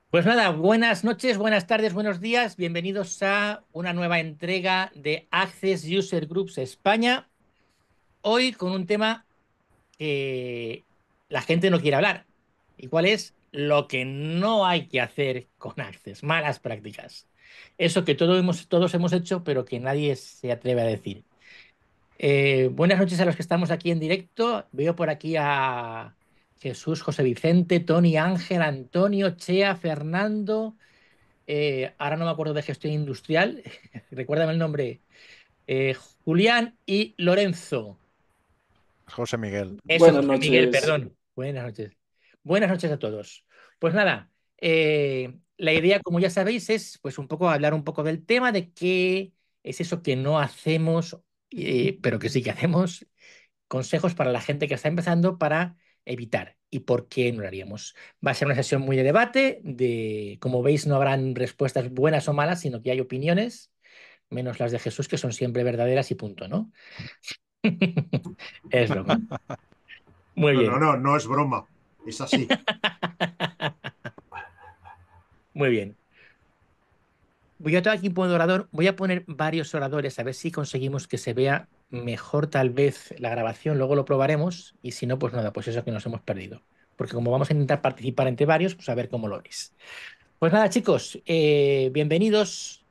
Pues nada, buenas noches, buenas tardes, buenos días. Bienvenidos a una nueva entrega de Access User Groups España. Hoy con un tema que la gente no quiere hablar. ¿Y cuál es? Lo que no hay que hacer con Access, malas prácticas. Eso que todos hemos hecho, pero que nadie se atreve a decir. Buenas noches a los que estamos aquí en directo. Veo por aquí a Jesús, José Vicente, Tony, Ángel, Antonio, Chea, Fernando. Ahora no me acuerdo de gestión industrial. Recuérdame el nombre. Eh, Julián y Lorenzo. José Miguel. Eso, Buenas José Miguel, noches. perdón. Buenas noches. Buenas noches a todos. Pues nada, la idea, como ya sabéis, es pues un poco hablar un poco del tema de qué es eso que no hacemos, pero que sí que hacemos. Consejos para la gente que está empezando para evitar y por qué no lo haríamos. Va a ser una sesión muy de debate, como veis, no habrán respuestas buenas o malas, sino que hay opiniones, menos las de Jesús, que son siempre verdaderas y punto, ¿no? Es broma. Muy No, no, bien, no, no es broma. Es así. muy bien. Yo tengo aquí un buen orador, voy a poner varios oradores a ver si conseguimos que se vea mejor tal vez la grabación, luego lo probaremos y si no, pues nada, pues eso que nos hemos perdido. Porque como vamos a intentar participar entre varios, pues a ver cómo lo veis. Pues nada, chicos, bienvenidos.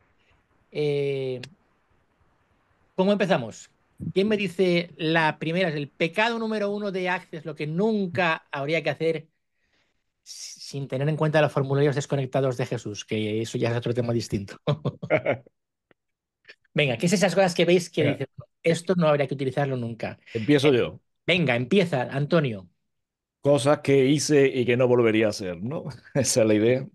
Eh, ¿Cómo empezamos? ¿Quién me dice la primera? Es el pecado número uno de Access, lo que nunca habría que hacer sin tener en cuenta los formularios desconectados de Jesús, que eso ya es otro tema distinto. Venga, ¿qué es esas cosas que veis que Venga, dicen, esto no habría que utilizarlo nunca? empiezo yo. Venga, empieza, Antonio. Cosas que hice y que no volvería a hacer, ¿no? Esa es la idea.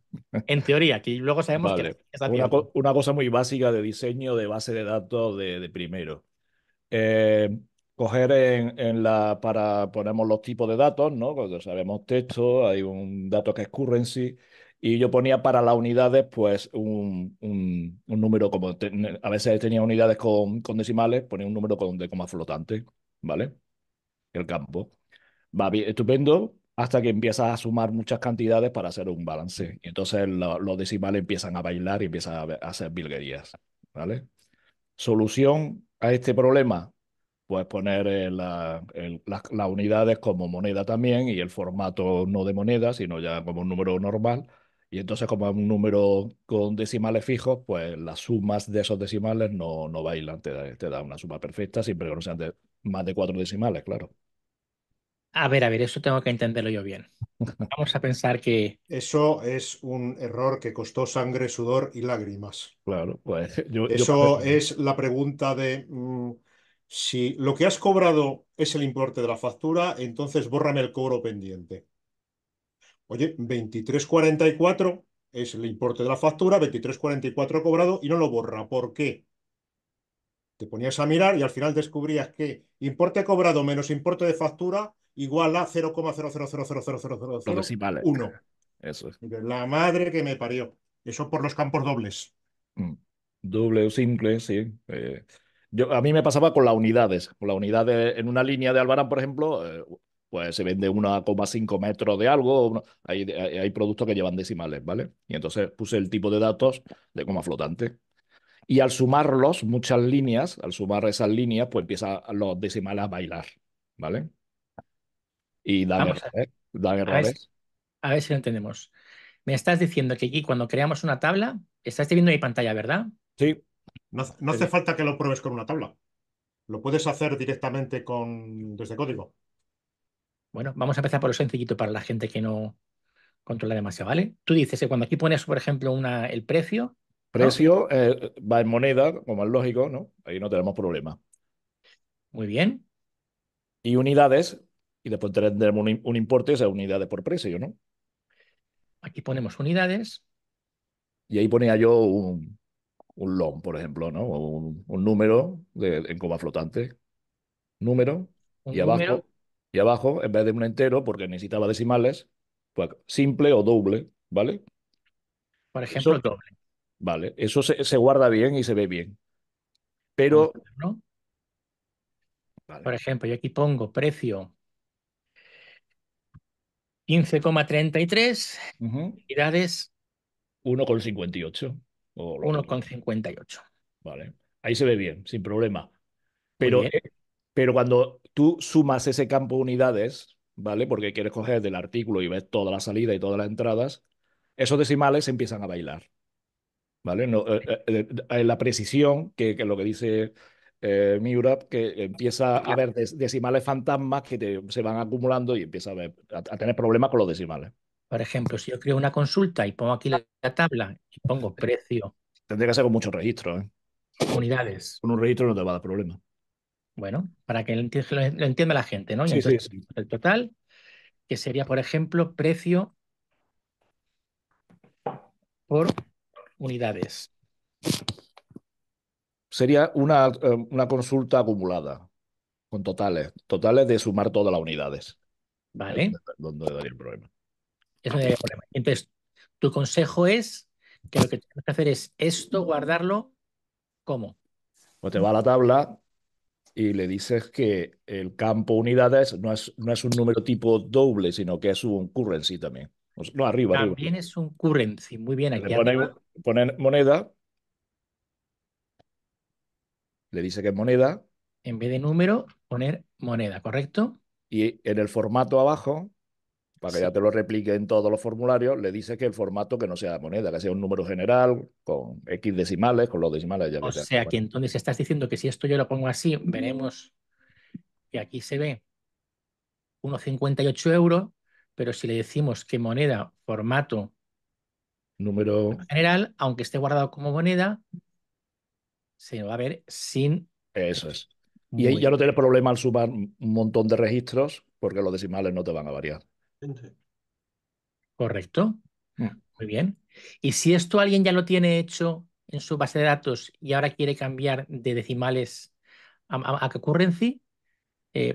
En teoría, que luego sabemos que Vale. es haciendo. Una cosa muy básica de diseño de base de datos de primero. Eh, Coger para ponemos los tipos de datos, ¿no? Cuando sabemos texto, hay un dato que es currency, y yo ponía para las unidades, pues, un número como, a veces tenía unidades con decimales, ponía un número de coma flotante, ¿vale? El campo. Va bien, estupendo, hasta que empiezas a sumar muchas cantidades para hacer un balance. Y entonces los decimales empiezan a bailar y empiezan a hacer virguerías, ¿vale? Solución a este problema, pues poner las unidades como moneda también y el formato no de moneda, sino ya como un número normal. Y entonces, como es un número con decimales fijos, pues las sumas de esos decimales no bailan, te da una suma perfecta, siempre que no sean más de cuatro decimales, claro. A ver, eso tengo que entenderlo yo bien. Vamos a pensar que, Eso es un error que costó sangre, sudor y lágrimas. Claro, pues yo pasé Eso por ahí. es la pregunta de si lo que has cobrado es el importe de la factura, entonces bórrame el cobro pendiente. Oye, 23,44 es el importe de la factura, 23,44 cobrado y no lo borra. ¿Por qué? Te ponías a mirar y al final descubrías que importe cobrado menos importe de factura igual a Los decimales. 0,0000001. Eso es. La madre que me parió. Eso por los campos dobles. Mm. Doble o simple, sí. A mí me pasaba con las unidades. Con las unidades en una línea de Albarán, por ejemplo, pues se vende 1,5 metros de algo. Hay productos que llevan decimales, ¿vale? Y entonces puse el tipo de datos de coma flotante. Y al sumarlos, muchas líneas, al sumar esas líneas, pues empiezan los decimales a bailar, ¿vale? Y dan vamos errores. Dan a ver, errores. a ver si lo entendemos. Me estás diciendo que aquí cuando creamos una tabla, estás viendo mi pantalla, ¿verdad? Sí. No hace falta que lo pruebes con una tabla. Lo puedes hacer directamente desde código. Bueno, vamos a empezar por lo sencillito para la gente que no controla demasiado, ¿vale? Tú dices que cuando aquí pones, por ejemplo, el precio, ¿no? Precio va en moneda, como es lógico, ¿no? Ahí no tenemos problema. Muy bien. Y unidades, y después tendremos un importe, o sea, unidades por precio, ¿no? Aquí ponemos unidades, Y ahí ponía yo un long, por ejemplo, ¿no? O un número en coma flotante. Número, y un número, abajo, en vez de un entero, porque necesitaba decimales, pues simple o doble, ¿vale? por ejemplo, Eso, doble. vale, eso se guarda bien y se ve bien. Vamos Pero, a verlo. Por vale. ejemplo, yo aquí pongo precio 15,33 Ujú. unidades. 1,58 o lo que... 1,58. Vale. Ahí se ve bien, sin problema. Muy Pero, bien. pero cuando tú sumas ese campo de unidades, ¿vale? Porque quieres coger del artículo y ves toda la salida y todas las entradas, esos decimales empiezan a bailar, ¿vale? No, la precisión, que es lo que dice Miura, que empieza a haber decimales fantasmas que se van acumulando y empieza a tener problemas con los decimales. Por ejemplo, si yo creo una consulta y pongo aquí la tabla y pongo precio, Tendría que ser con muchos registros, ¿eh? unidades, Con un registro no te va a dar problema. bueno, para que lo entienda la gente, ¿no? Y Sí, sí, entonces, sí. el total, que sería, por ejemplo, precio por unidades. Sería una consulta acumulada, con totales de sumar todas las unidades. Es ¿Vale? donde daría el problema. Eso no hay problema. Entonces, tu consejo es que lo que tienes que hacer es esto, guardarlo, ¿cómo? Pues te va a la tabla y le dices que el campo unidades no es un número tipo doble, sino que es un currency también. No, arriba, arriba. También es un currency. Muy bien, Le aquí pone, arriba, pone moneda, le dice que es moneda en vez de número, poner moneda, ¿correcto? y en el formato abajo, para que Sí. ya te lo replique en todos los formularios, le dice que el formato que no sea moneda, que sea un número general con X decimales, con los decimales ya O que te... sea que entonces estás diciendo que si esto yo lo pongo así, veremos que aquí se ve 1,58 euros, pero si le decimos que moneda, formato Número, general, aunque esté guardado como moneda, se va a ver sin... eso es. Y ahí Muy ya no bien, tienes problema al sumar un montón de registros porque los decimales no te van a variar. correcto. Mm. Muy bien. Y si esto alguien ya lo tiene hecho en su base de datos y ahora quiere cambiar de decimales a currency,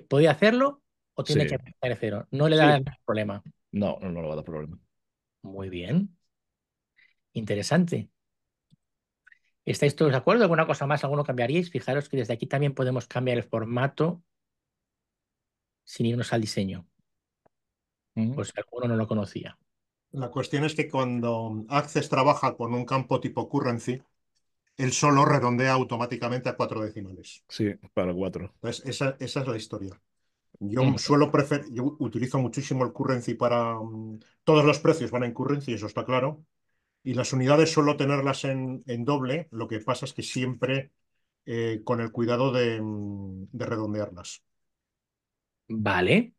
¿puede hacerlo o tiene que Sí, empezar de cero? No le da sí. problema. No, no, no le va a dar problema. Muy bien. Interesante. ¿Estáis todos de acuerdo? ¿Alguna cosa más? ¿Alguno cambiaríais? Fijaros que desde aquí también podemos cambiar el formato sin irnos al diseño, Mm. pues si alguno no lo conocía. La cuestión es que cuando Access trabaja con un campo tipo currency, él solo redondea automáticamente a cuatro decimales. Sí, para 4. Entonces, esa es la historia. Ujú. Yo utilizo muchísimo el currency para... todos los precios van en currency, eso está claro. Y las unidades suelo tenerlas en doble. Lo que pasa es que siempre con el cuidado de redondearlas. Vale,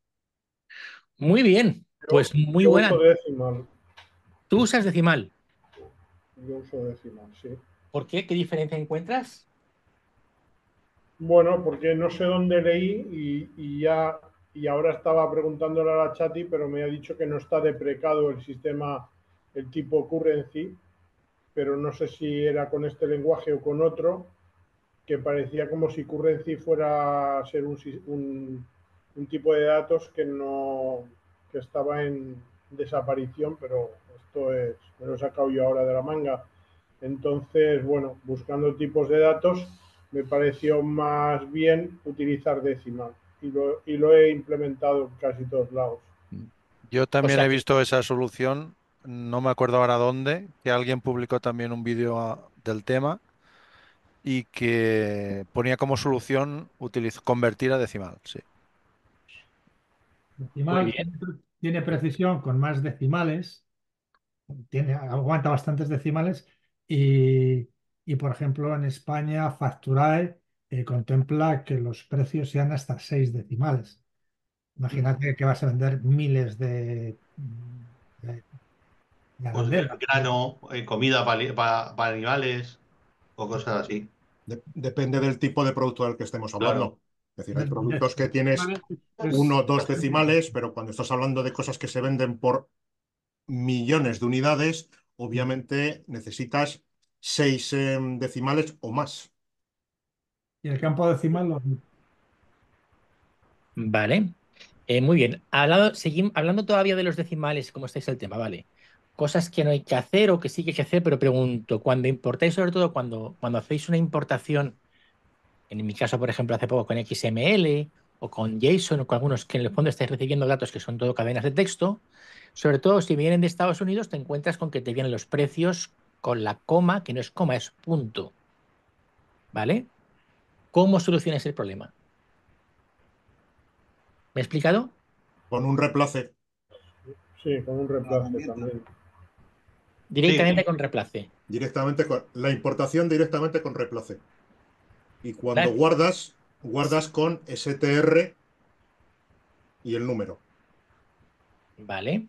muy bien. Yo, Pues muy yo uso buena. decimal. ¿Tú usas decimal? Yo uso decimal, sí. ¿Por qué? ¿Qué diferencia encuentras? Bueno, porque no sé dónde leí y ahora estaba preguntándole a la Chati, pero me ha dicho que no está deprecado el sistema, el tipo currency, pero no sé si era con este lenguaje o con otro, que parecía como si currency fuera a ser un tipo de datos que no que estaba en desaparición, pero esto es, me lo he sacado yo ahora de la manga. Entonces, bueno, buscando tipos de datos, me pareció más bien utilizar decimal y lo he implementado en casi todos lados. Yo O también sea he que, visto esa solución, no me acuerdo ahora dónde, que alguien publicó también un vídeo del tema y que ponía como solución convertir a decimal, sí. muy Decimal bien. tiene precisión con más decimales, aguanta bastantes decimales y, por ejemplo, en España Facturae contempla que los precios sean hasta 6 decimales. Imagínate que vas a vender miles de Pues arandelas. grano, comida para animales o cosas así. Depende del tipo de producto del que estemos Claro. hablando. Es decir, hay productos que tienes Decimales uno o dos decimales, pero cuando estás hablando de cosas que se venden por millones de unidades, obviamente necesitas seis decimales o más. y el campo decimal Vale. Muy bien. Seguimos hablando todavía de los decimales, cómo estáis el tema, vale. Cosas que no hay que hacer o que sí que hay que hacer, pero pregunto, cuando importáis, sobre todo cuando hacéis una importación, en mi caso, por ejemplo, hace poco con XML o con JSON o con algunos que en el fondo estáis recibiendo datos que son todo cadenas de texto, sobre todo si vienen de Estados Unidos, te encuentras con que te vienen los precios con la coma, que no es coma, es punto. ¿Vale? ¿Cómo solucionas el problema? ¿Me he explicado? Con un replace. Sí, con un reemplace también. Directamente Sí, con replace. Directamente con la importación directamente con replace. Y cuando ¿Vale? guardas con str y el número. Vale.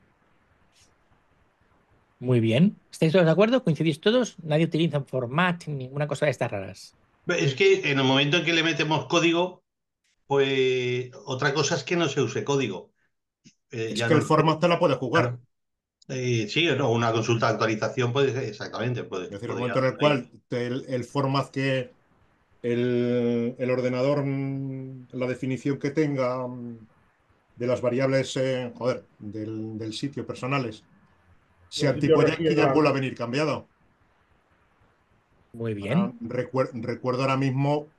Muy bien. ¿Estáis todos de acuerdo? ¿Coincidís todos? Nadie utiliza un format, ninguna cosa de estas raras. es que en el momento en que le metemos código, pues otra cosa es que no se use código. Es Ya que no. el format te la puede jugar. Claro. Sí, no, una consulta de actualización puede, exactamente, Es decir, el podría momento en el hacerlo ahí. cual el format que el ordenador, la definición que tenga de las variables, del sitio personales, se El sitio anticuaya que ya regional. vuelve a venir cambiado. Muy Ahora, bien. recuerdo ahora mismo,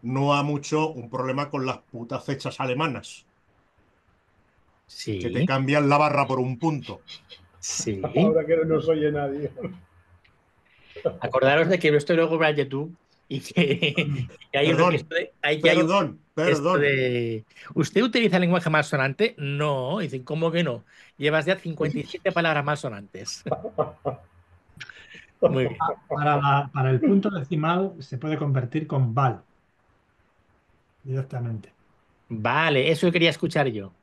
no ha mucho, un problema con las putas fechas alemanas, que te Sí, cambian la barra por un punto. sí. Ahora que no nos oye nadie. Acordaros de que esto luego va a YouTube y que, que hay, Perdón, hay que hay perdón, esto perdón. de... ¿Usted utiliza lenguaje malsonante? No. Dicen, ¿cómo que no? Llevas ya 57 palabras malsonantes. Muy bien. Para el punto decimal se puede convertir con val directamente. Vale, eso quería escuchar yo.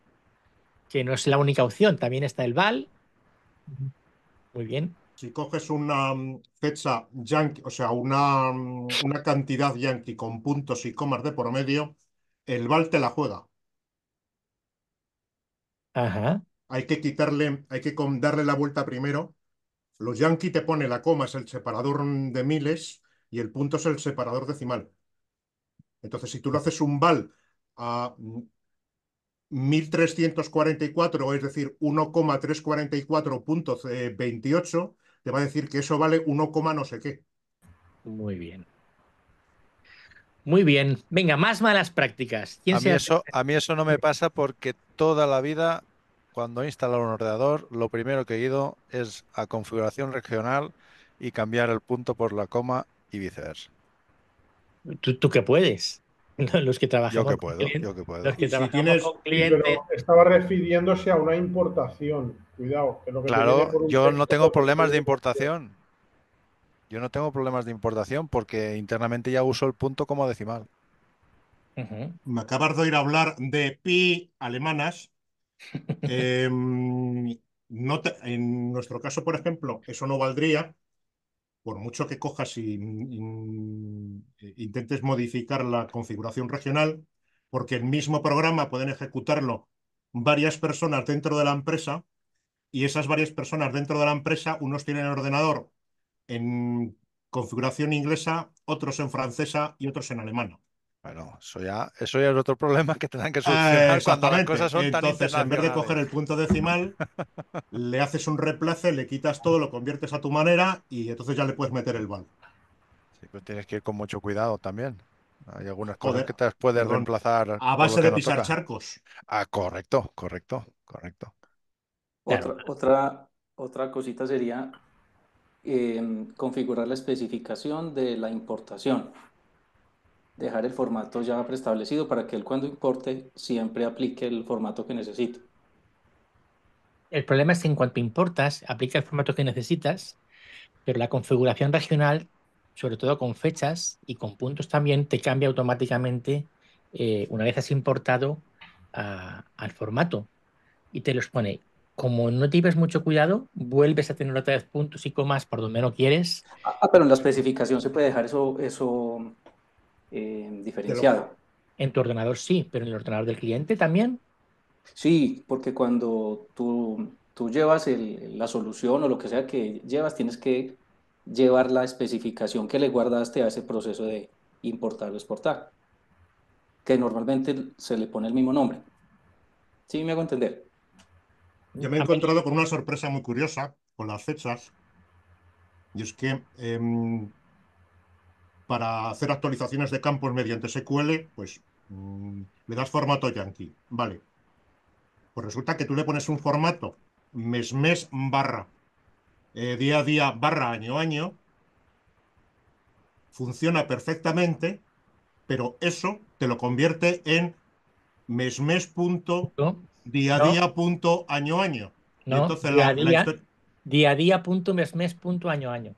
Que no es la única opción. También está el val. Muy bien. Si coges una fecha yankee, o sea, una cantidad yankee con puntos y comas de por medio, el val te la juega. Ajá. Hay que darle la vuelta primero. Los yankee te pone la coma, es el separador de miles y el punto es el separador decimal. Entonces, si tú lo haces un val a 1344, es decir, 1,344.28, te va a decir que eso vale 1, no sé qué. Muy bien. Muy bien. Venga, más malas prácticas. ¿Quién se hace? A mí eso no me pasa porque toda la vida, cuando he instalado un ordenador, lo primero que he ido es a configuración regional y cambiar el punto por la coma y viceversa. ¿Tú qué puedes? Los que trabajamos con clientes, Yo que los puedo. que Y si trabajamos tienes, con Sí, clientes. pero estaba refiriéndose a una importación. Cuidado, que lo que te viene Claro, por un yo no texto, tengo lo que te problemas de viene por importación. Yo no tengo problemas de importación porque internamente ya uso el punto como decimal. Ujú. me acabas de oír hablar de pi alemanas. En nuestro caso, por ejemplo, eso no valdría, por mucho que cojas y intentes modificar la configuración regional, porque el mismo programa pueden ejecutarlo varias personas dentro de la empresa y esas varias personas dentro de la empresa, unos tienen el ordenador en configuración inglesa, otros en francesa y otros en alemana. Bueno, eso ya es otro problema que tendrán que solucionar cuando las Exactamente. cosas son tan Entonces, en vez de coger internacionales. el punto decimal, le haces un replace, le quitas todo, lo conviertes a tu manera y entonces ya le puedes meter el val. Sí, pues tienes que ir con mucho cuidado también. Hay algunas cosas Joder, que te las puedes perdón. reemplazar A por lo base que de no pisar toca. charcos. Ah, correcto, correcto, correcto. Claro. Otra cosita sería configurar la especificación de la importación. Dejar el formato ya preestablecido para que él cuando importe siempre aplique el formato que necesite. El problema es que en cuanto importas, aplica el formato que necesitas, pero la configuración regional, sobre todo con fechas y con puntos también, te cambia automáticamente una vez has importado al formato y te los pone. Como no tienes mucho cuidado, vuelves a tener otra vez puntos y comas por donde no quieres. Pero en la especificación se puede dejar eso Te lo, diferenciado. En tu ordenador sí, pero en el ordenador del cliente también. Sí, porque cuando tú llevas la solución o lo que sea que llevas, tienes que llevar la especificación que le guardaste a ese proceso de importar o exportar, que normalmente se le pone el mismo nombre. ¿Sí me hago entender? yo me he A mí, encontrado con una sorpresa muy curiosa con las fechas, y es que para hacer actualizaciones de campos mediante SQL, pues Le das formato yankee. Vale. Pues resulta que tú le pones un formato mes barra día a día barra año a año. Funciona perfectamente, pero eso te lo convierte en mes punto No, día a no, día punto año a año. Y no. entonces la historia... Día a día punto mes punto año a año.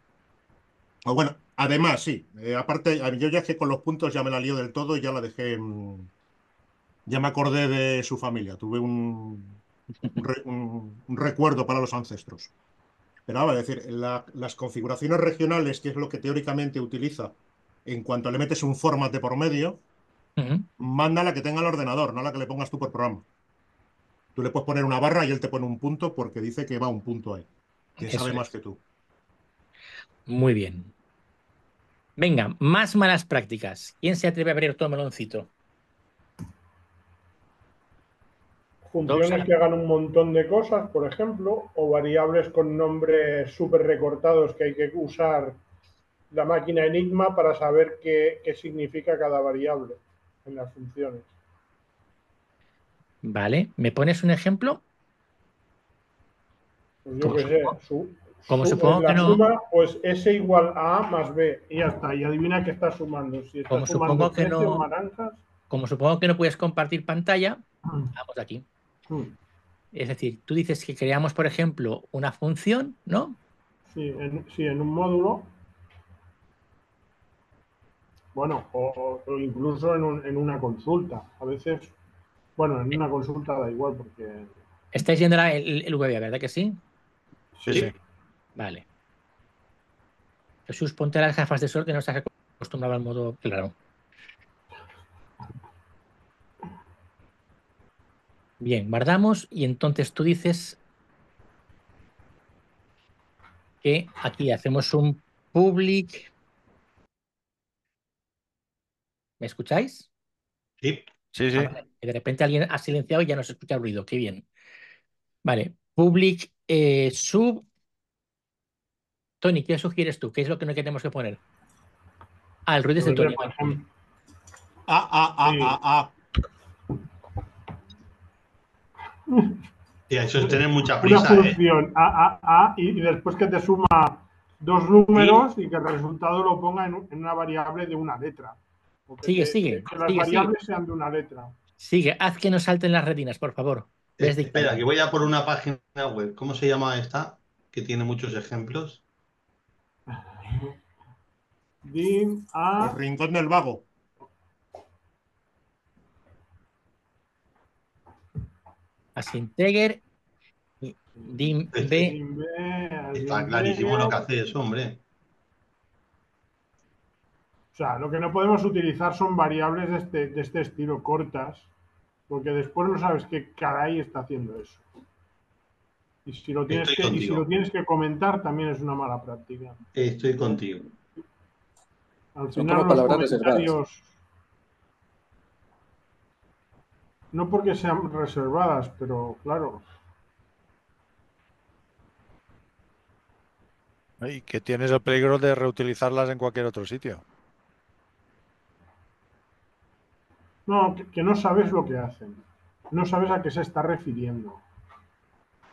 O bueno, además, sí. Aparte, yo ya es que con los puntos ya me la lío del todo y ya la dejé. Ya me acordé de su familia. Tuve un recuerdo para los ancestros. Pero ahora, es decir, las configuraciones regionales, que es lo que teóricamente utiliza, en cuanto le metes un format de por medio, Ujú. manda la que tenga el ordenador, no la que le pongas tú por programa. Tú le puedes poner una barra y él te pone un punto porque dice que va un punto ahí. Que Eso sabe más es. que tú. Muy bien. Venga, más malas prácticas. ¿Quién se atreve a abrir todo el meloncito? Funciones que hagan un montón de cosas, por ejemplo, o variables con nombres súper recortados que hay que usar la máquina Enigma para saber qué significa cada variable en las funciones. Vale, ¿me pones un ejemplo? Pues yo Como qué sé, supongo, como supongo que la no, suma, pues S igual a A más B, y ya está, y adivina qué está sumando. Si está como supongo sumando que 13 o no, naranjas, como supongo que no puedes compartir pantalla, vamos aquí. Es decir, tú dices que creamos, por ejemplo, una función, ¿no? sí, en un módulo, bueno, o incluso en una consulta. A veces, bueno, en una consulta da igual porque Estáis viendo el VBA, ¿verdad que sí? Sí, sí. sí. Vale. Jesús, ponte las gafas de sol que no estás acostumbrado al modo claro. Bien, guardamos y entonces tú dices que aquí hacemos un public. ¿Me escucháis? Sí. Sí, Ah, sí. vale. Que de repente alguien ha silenciado y ya no se escucha el ruido. Qué bien. Vale. Public sub. Tony, ¿qué sugieres tú? ¿Qué es lo que no tenemos que poner? Ah, el ruido es de Yo qué sé, Tony. por Vale, vale. ejemplo, sí, A. Tía, eso es tener mucha una prisa, ¿eh? función y después que te suma dos Sí. números y que el resultado lo ponga en una variable de una letra. O Sigue, sigue, que las sigue, sigue. variables sean de una letra. Sigue. Haz que no salten las retinas, por favor. Ves Espera, que dictando. voy a por una página web. ¿Cómo se llama esta? Que tiene muchos ejemplos. Dim El a rincón del vago. Asinteger. Dim B. dim b, Está dim clarísimo lo b. que hace eso, hombre. O sea, lo que no podemos utilizar son variables de este estilo cortas, porque después no sabes qué caray está haciendo eso. Y Estoy si lo contigo. tienes que comentar, también es una mala práctica. Estoy contigo. Al Son como final los palabras reservadas. comentarios, no porque sean reservadas, pero claro, Y que tienes el peligro de reutilizarlas en cualquier otro sitio. no, que no sabes lo que hacen, no sabes a qué se está refiriendo,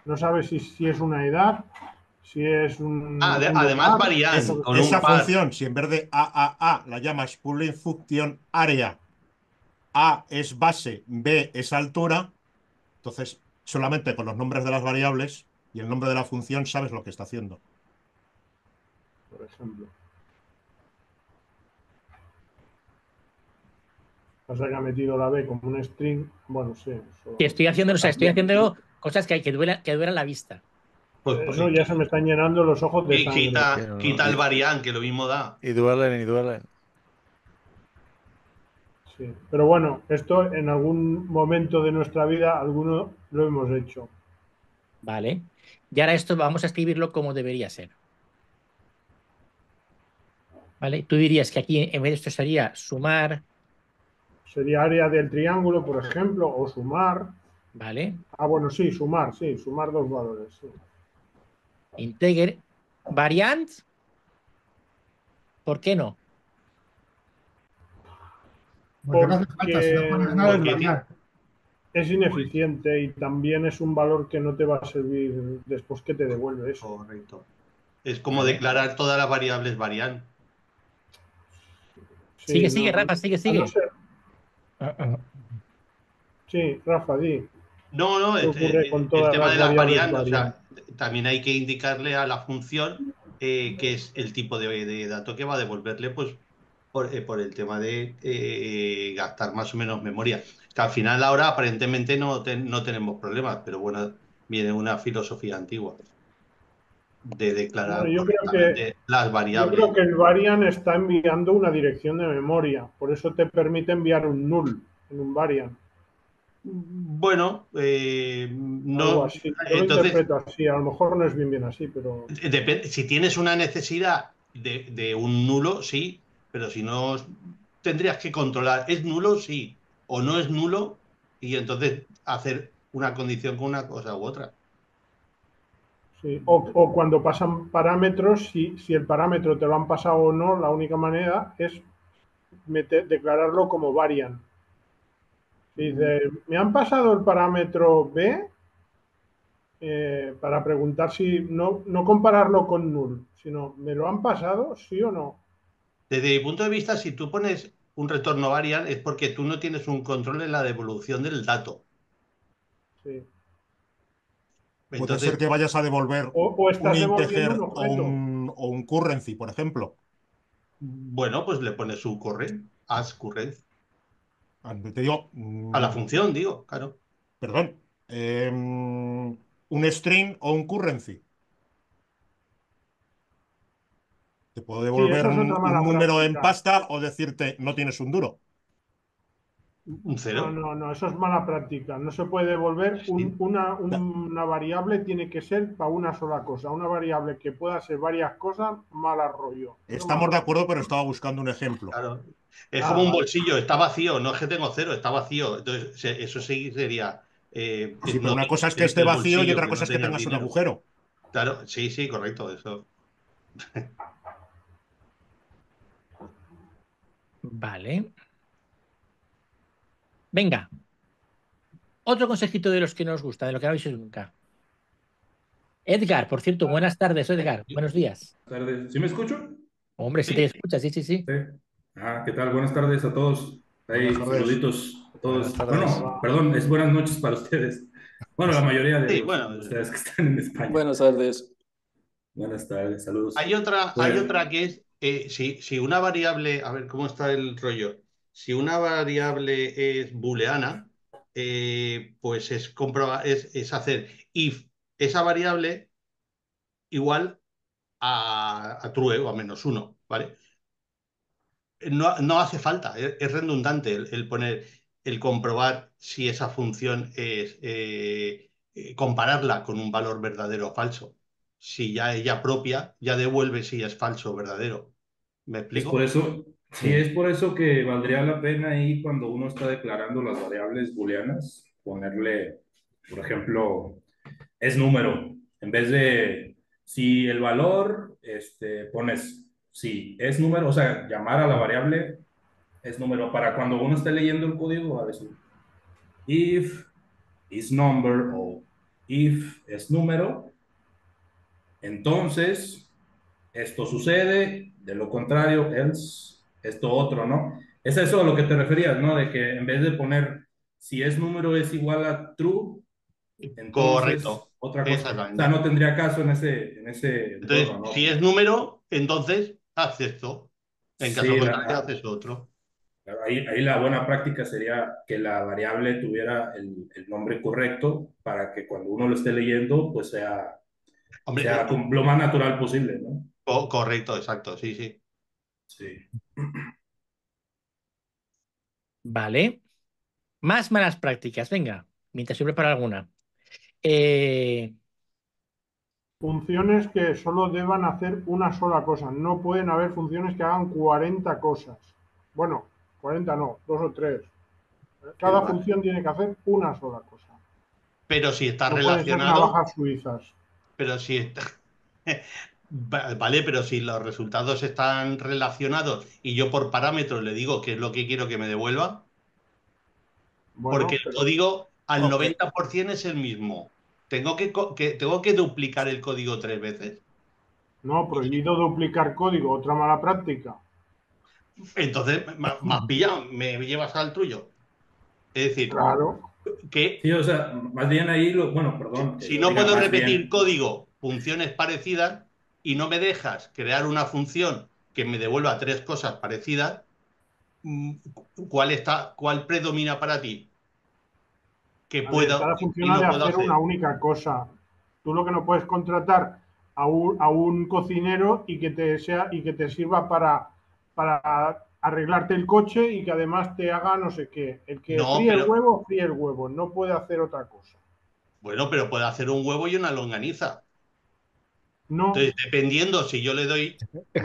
no sabes si es una edad, si es un Además lugar, varían con un Esa par. función, si en vez de A, la llamas Pooling Function Area, A es base, B es altura, entonces solamente con los nombres de las variables y el nombre de la función sabes lo que está haciendo. por ejemplo. Pasa que ha metido la B como un string, bueno, sí, Que estoy haciendo, o sea, estoy también. haciendo cosas que duelan la vista. Eso ya se me están llenando los ojos de Y sangre. quita el variant, que lo mismo da. Y duelen y duelen. Sí. Pero bueno, esto en algún momento de nuestra vida, alguno lo hemos hecho. Vale. Y ahora esto vamos a escribirlo como debería ser. ¿Vale? Tú dirías que aquí en vez de esto sería sumar, Sería área del triángulo, por ejemplo, o sumar. ¿vale? Bueno, sí, sumar dos valores. Sí. Integer, variant, ¿por qué no? Porque no hace falta, si no pones nada es Porque variar. es ineficiente y también es un valor que no te va a servir después que te devuelve eso. correcto. Es como Vale. declarar todas las variables varian. Sigue, Sí, sigue, Rafa, sigue, a no sigue. ser- sí, Rafa, di. No, no, ¿Qué ocurre con el todas tema las de las variables variantes, o varian? sea, también hay que indicarle a la función que es el tipo de dato que va a devolverle, pues por el tema de gastar más o menos memoria. Que al final ahora aparentemente no tenemos problemas, pero bueno, viene una filosofía antigua de Bueno, declarar yo correctamente las creo variables. que el variant está enviando una dirección de memoria, por eso te permite enviar un null en un variant, Bueno, algo no, así. Yo lo entonces interpreto así, a lo mejor no es bien así, pero Si tienes una necesidad de un nulo, sí, pero si no, tendrías que controlar, ¿es nulo? Sí, o no es nulo, y entonces hacer una condición con una cosa u otra. sí. O cuando pasan parámetros, si el parámetro te lo han pasado o no, la única manera es declararlo como variant. Si dice, me han pasado el parámetro B, para preguntar si, no compararlo con null, sino, ¿me lo han pasado, sí o no? Desde mi punto de vista, si tú pones un retorno variant, es porque tú no tienes un control en la devolución del dato. Sí. Puede ser Entonces, que vayas a devolver O un estás devolviendo un integer objeto. o un currency, por ejemplo. bueno, pues le pones su current, as current, Te digo, a la función, digo, claro. perdón, un string o un currency. Te puedo Sí, devolver eso es otra un mala número en práctica. pasta o decirte no tienes un duro. Un cero. No, eso es mala práctica. No se puede devolver Sí. una variable, tiene que ser para una sola cosa. Una variable que pueda ser varias cosas, mal rollo. Eso es Estamos mal de rollo. acuerdo, pero estaba buscando un ejemplo. Claro. Es Ah, como un vale. bolsillo, está vacío, no es que tengo cero, está vacío. Entonces, eso sí sería Sí, pero no una cosa es que esté el vacío y bolsillo, otra que cosa no es que tengas tengas un dinero. agujero. Claro, sí, sí, correcto, eso. Vale. Venga, otro consejito de los que nos gusta, de lo que no habéis hecho nunca. Edgar, por cierto, buenas tardes, Edgar. Buenos días. Buenas tardes. ¿Sí me escucho? Hombre, si te Sí. escuchas, sí, sí, sí. Sí. Sí. ¿Qué tal? Buenas tardes a todos. Buenas Hey, tardes. saluditos a Buenas todos. tardes. Bueno, perdón, es buenas noches para ustedes. Bueno, la mayoría de Sí, los bueno, de ustedes que están en España. Buenas tardes. Buenas tardes, saludos. hay Pues, otra que es, si una variable, a ver cómo está el rollo, si una variable es booleana, pues es hacer if esa variable igual a true o a -1, ¿vale? No hace falta, es redundante el poner, el comprobar si esa función es, compararla con un valor verdadero o falso. Si ya ella propia, ya devuelve si es falso o verdadero. ¿Me es por explico? eso, sí, Sí. es por eso que valdría la pena ahí cuando uno está declarando las variables booleanas, ponerle, por ejemplo, es número. En vez de si el valor, pones si es número, o sea, llamar a la variable es número. Para cuando uno esté leyendo el código, va a decir if is number o if es número, entonces esto sucede, de lo contrario, else, esto otro, ¿no? Es eso a lo que te referías, ¿no? De que en vez de poner si es número es igual a true, entonces Correcto, otra cosa. O sea, exactamente. no tendría caso en ese Entonces, entorno, si ¿no? es número, entonces haz esto. En caso Sí, contrario, haces otro. ahí la buena práctica sería que la variable tuviera el nombre correcto para que cuando uno lo esté leyendo, pues Hombre, sea lo más natural posible, ¿no? correcto, exacto, sí, sí. Sí. Vale. Más malas prácticas, venga, mientras yo preparo alguna. Eh, Funciones que solo deban hacer una sola cosa. No pueden haber funciones que hagan 40 cosas. Bueno, 40 no, dos o tres. Cada función tiene que hacer una sola cosa. Pero si está No pueden ser relacionado, navajas suizas. pero si está, Vale, pero si los resultados están relacionados y yo por parámetros le digo qué es lo que quiero que me devuelva, porque Bueno, el pero código al Ok. 90% es el mismo. ¿Tengo que duplicar el código 3 veces? no, prohibido duplicar código, otra mala práctica. Entonces, más pillado, me llevas al tuyo. Es decir, Claro, que Sí, o sea, más bien ahí, bueno, perdón que si yo no diga puedo más repetir bien. código, funciones parecidas, y no me dejas crear una función que me devuelva tres cosas parecidas, mm, ¿cuál predomina para ti? Que a ver, puedo cada y función ha de no puedo hacer una hacer. única cosa. Tú lo que no puedes contratar a un cocinero y que te sirva para arreglarte el coche y que además te haga no sé qué. El que No, pero fríe el huevo, no puede hacer otra cosa. bueno, pero puedo hacer un huevo y una longaniza. No, Entonces, dependiendo si yo le doy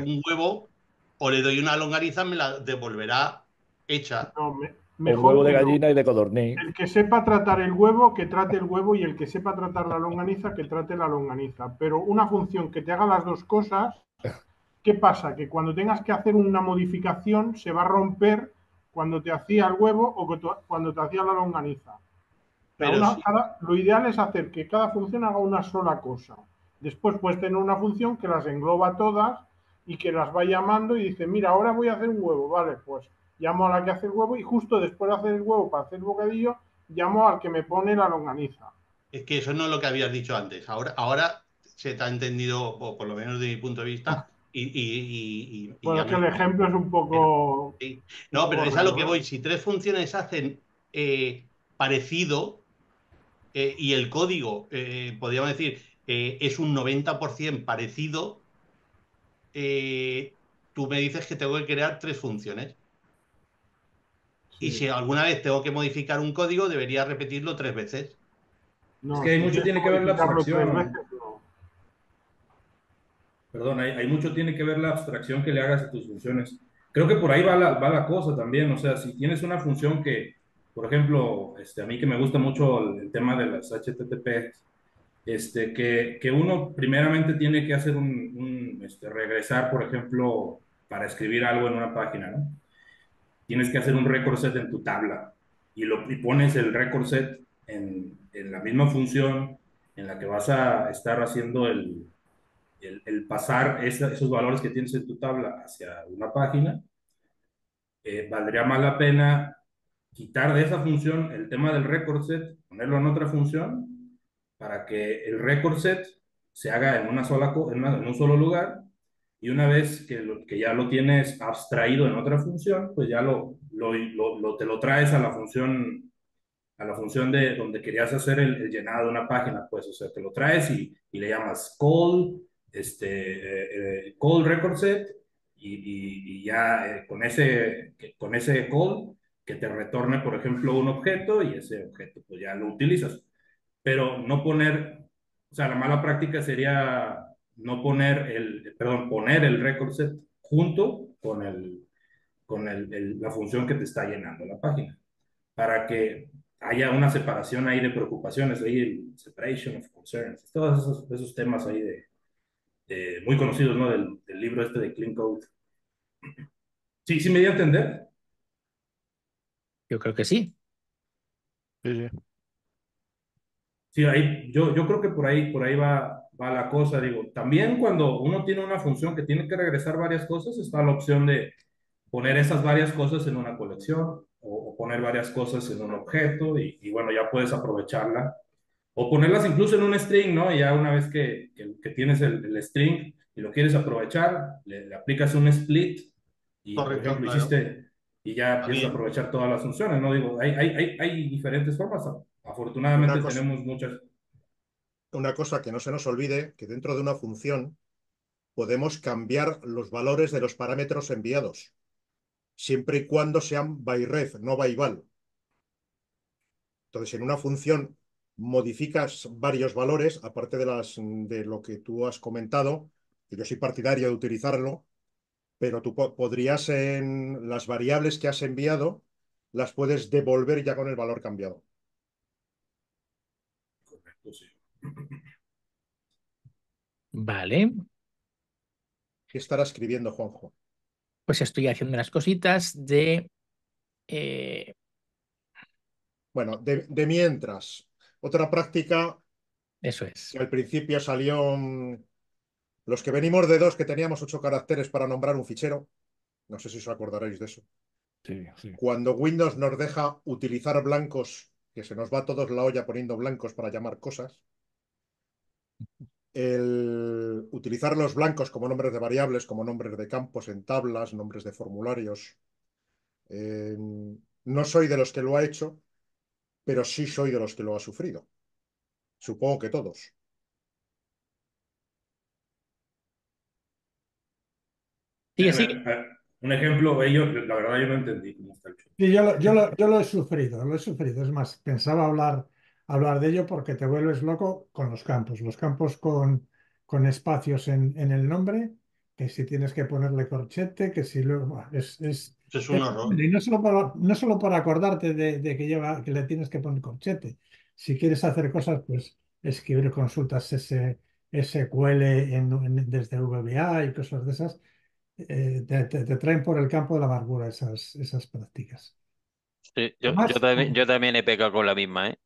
un huevo o le doy una longaniza, me la devolverá hecha. no, O un mejor huevo de que no. gallina y de codorniz. El que sepa tratar el huevo, que trate el huevo y el que sepa tratar la longaniza, que trate la longaniza. Pero una función que te haga las dos cosas, ¿qué pasa? Que cuando tengas que hacer una modificación se va a romper cuando te hacía el huevo o cuando te hacía la longaniza. O sea, Pero sí, lo ideal es hacer que cada función haga una sola cosa. Después puedes tener una función que las engloba todas y que las va llamando y dice, mira, ahora voy a hacer un huevo, vale, pues llamo a la que hace el huevo y justo después de hacer el huevo para hacer el bocadillo, llamo al que me pone la longaniza. es que eso no es lo que habías dicho antes. Ahora se te ha entendido, o por lo menos de mi punto de vista, y Bueno, ya es que me... el ejemplo es Sí. un No, pero poco es a lo que raro, ¿eh? voy. Si tres funciones hacen parecido, y el código, podríamos decir, es un 90% parecido, tú me dices que tengo que crear tres funciones. Y Sí. si alguna vez tengo que modificar un código, debería repetirlo 3 veces. Es No, que hay si mucho quieres tiene que ver la modificarlo tres abstracción. veces, no. Perdón, hay mucho tiene que ver la abstracción que le hagas a tus funciones. Creo que por ahí va la cosa también. O sea, si tienes una función que, por ejemplo, a mí que me gusta mucho el tema de las HTTP, que uno primeramente tiene que hacer regresar, por ejemplo, para escribir algo en una página, ¿no? Tienes que hacer un record set en tu tabla y pones el record set en la misma función en la que vas a estar haciendo el pasar esos valores que tienes en tu tabla hacia una página. Valdría más la pena quitar de esa función el tema del record set, ponerlo en otra función para que el record set se haga en una sola en un solo lugar, y una vez que ya lo tienes abstraído en otra función, pues ya te lo traes a la función de donde querías hacer el llenado de una página, pues, o sea, te lo traes y le llamas call record set, y ya con ese call que te retorne, por ejemplo, un objeto, y ese objeto pues ya lo utilizas. Pero no poner, o sea, la mala práctica sería no poner poner el record set junto con la función que te está llenando la página, para que haya una separación ahí de preocupaciones, ahí el separation of concerns, todos esos temas ahí muy conocidos, ¿no? Del libro de Clean Code. Sí, sí me dio a entender. Yo creo que sí. Sí, sí. Sí, yo creo que por ahí va la cosa. Digo, también cuando uno tiene una función que tiene que regresar varias cosas, está la opción de poner esas varias cosas en una colección, o poner varias cosas en un objeto, y bueno, ya puedes aprovecharla. O ponerlas incluso en un string, ¿no? Y ya una vez que tienes el string y lo quieres aprovechar, le aplicas un split y, por Correcto, ejemplo, claro. y ya Está empiezas a bien. aprovechar todas las funciones, ¿no? Digo, hay diferentes formas. Una Afortunadamente cosa, tenemos muchas. una cosa que no se nos olvide, que dentro de una función podemos cambiar los valores de los parámetros enviados, siempre y cuando sean by ref, no by val. Entonces, en una función modificas varios valores, aparte de lo que tú has comentado, que yo soy partidario de utilizarlo, pero tú podrías en las variables que has enviado, las puedes devolver ya con el valor cambiado. Correcto, sí. Vale. ¿Qué estará escribiendo Juanjo? Pues estoy haciendo unas cositas de... Bueno, de mientras, otra práctica eso es. que al principio salió, los que venimos de dos, que teníamos 8 caracteres para nombrar un fichero, no sé si os acordaréis de eso. Sí, sí. Cuando Windows nos deja utilizar blancos, que se nos va a todos la olla poniendo blancos para llamar cosas, el utilizar los blancos como nombres de variables, como nombres de campos en tablas, nombres de formularios. eh, no soy de los que lo ha hecho, pero sí soy de los que lo ha sufrido. Supongo que todos. Sigue, sigue. Un ejemplo, ellos, la verdad yo no entendí cómo está hecho. Sí, yo lo he sufrido, lo he sufrido. Es más, pensaba hablar de ello porque te vuelves loco con los campos. Los campos con espacios en el nombre, que si tienes que ponerle corchete, que si luego... buah, Eso es un horror. y no solo por acordarte de que que le tienes que poner corchete. Si quieres hacer cosas, pues escribir consultas SQL desde VBA y cosas de esas, te traen por el campo de la amargura esas prácticas. Sí, Además, yo también he pecado con la misma, ¿eh?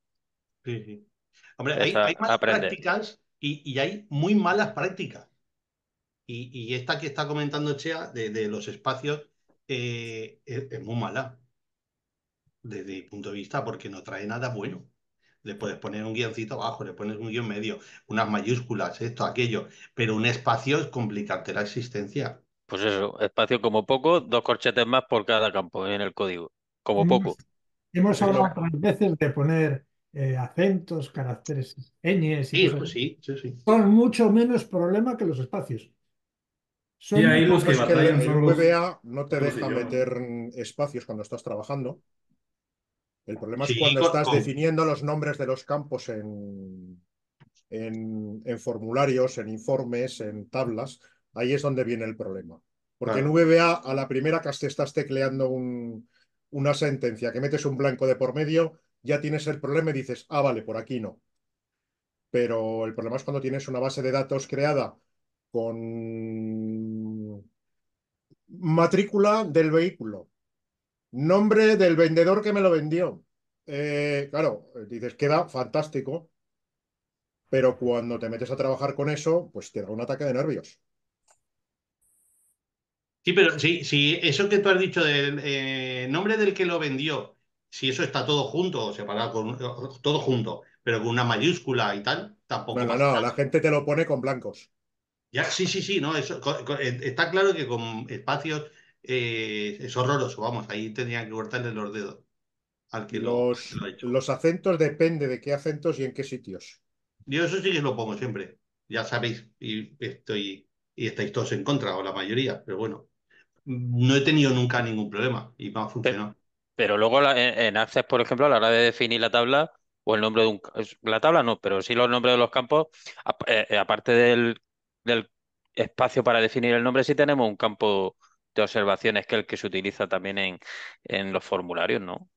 Sí, sí. Hombre, hay Esa, malas aprender. prácticas y hay muy malas prácticas. Y esta que está comentando Chea de los espacios es muy mala desde mi punto de vista porque no trae nada bueno. Le puedes poner un guioncito abajo, le pones un guión medio, unas mayúsculas, esto, aquello, pero un espacio es complicarte la existencia. Pues eso, espacio como poco, 2 corchetes más por cada campo en el código. Como hemos, poco. hemos hablado Eso. otras veces de poner acentos, caracteres, ñes y Sí, cosas pues así. sí, sí, sí. Son mucho menos problema que los espacios. Sí, Son ahí los que Es que batallan el son VBA no te son los deja idiomas. meter espacios cuando estás trabajando. El problema es Sí, cuando estás definiendo los nombres de los campos en formularios, en informes, en tablas. Ahí es donde viene el problema. Porque en claro. VBA, a la primera que te estás tecleando una sentencia, que metes un blanco de por medio, ya tienes el problema y dices, ah, vale, por aquí no. Pero el problema es cuando tienes una base de datos creada con matrícula del vehículo, nombre del vendedor que me lo vendió. Claro, dices, queda fantástico, pero cuando te metes a trabajar con eso, pues te da un ataque de nervios. Sí, pero sí, sí, eso que tú has dicho del nombre del que lo vendió, si eso está todo junto o separado, todo junto, pero con una mayúscula y tal, No, tampoco no, pasa no, la nada. gente te lo pone con blancos. Ya, sí, sí, sí, no, eso, está claro que con espacios es horroroso, vamos, ahí tendrían que cortarle los dedos al que Los, lo ha hecho. los acentos depende de qué acentos y en qué sitios. Yo eso sí que lo pongo siempre, ya sabéis, y estáis todos en contra, o la mayoría, pero bueno, no he tenido nunca ningún problema y me ha Pe- funcionado. Pero luego en Access, por ejemplo, a la hora de definir la tabla o el nombre de la tabla no, pero sí los nombres de los campos, aparte del espacio para definir el nombre, sí tenemos un campo de observaciones que es el que se utiliza también en los formularios, ¿no?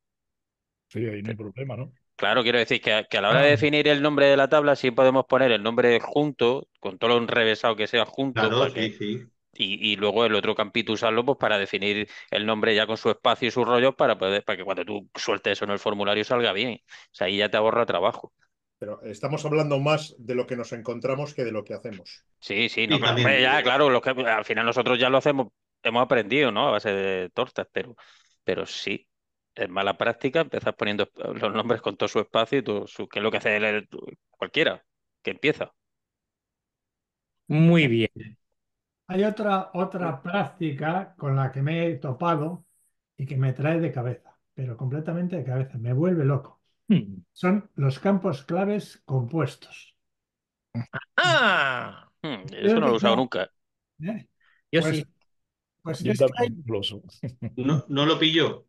Sí, ahí no hay problema, ¿no? Claro, quiero decir que a la hora de definir el nombre de la tabla sí podemos poner el nombre junto, con todo lo enrevesado que sea junto, Claro, para sí, que sí. y luego el otro campito usarlo pues para definir el nombre ya con su espacio y sus rollos para que cuando tú sueltes eso en el formulario salga bien. O sea, ahí ya te ahorra trabajo. Pero estamos hablando más de lo que nos encontramos que de lo que hacemos. Sí, sí, no, Y claro, también, hombre, desde ya, luego. claro, lo que al final nosotros ya lo hacemos, hemos aprendido, ¿no? A base de tortas, pero sí, es mala práctica empezar poniendo los nombres con todo su espacio y todo su, que es lo que hace cualquiera que empieza. Muy bien. hay otra práctica con la que me he topado y que me trae de cabeza, pero completamente de cabeza, me vuelve loco. Hmm. Son los campos claves compuestos. Ah, Eso Creo no lo he que usado no, nunca. ¿eh? yo Pues, sí. pues Yo es que también lo uso. No, no lo pillo.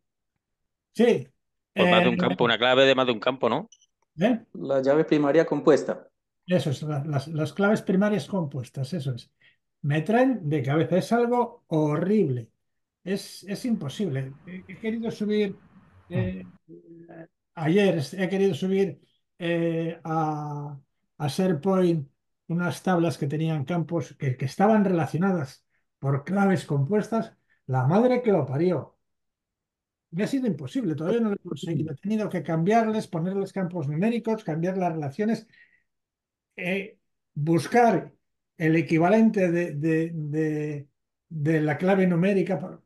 sí, Pues más eh, de un campo, una clave de más de un campo, ¿no? ¿eh? La llave primaria compuesta. Eso es, las claves primarias compuestas, eso es. Me traen de cabeza, es algo horrible, es imposible. He querido subir, eh, ayer he querido subir a SharePoint unas tablas que tenían campos que estaban relacionadas por claves compuestas, la madre que lo parió. Me ha sido imposible, todavía no lo he conseguido. He tenido que cambiarles, ponerles campos numéricos, cambiar las relaciones, buscar el equivalente de la clave numérica.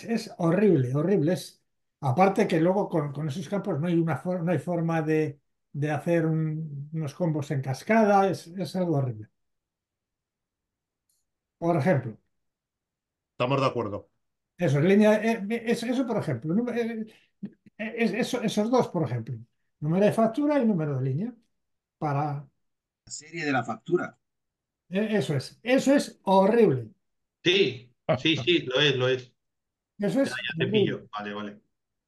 Es horrible, horrible. Aparte que luego con esos campos no hay, no hay forma de hacer unos combos en cascada, es algo horrible. Por ejemplo, Estamos de acuerdo. eso, línea, eso por ejemplo, esos dos, por ejemplo, número de factura y número de línea, para, Serie de la factura. eso es horrible, Sí, sí, sí, lo es, lo es. eso Ya, es ya te horrible. pillo. Vale, vale.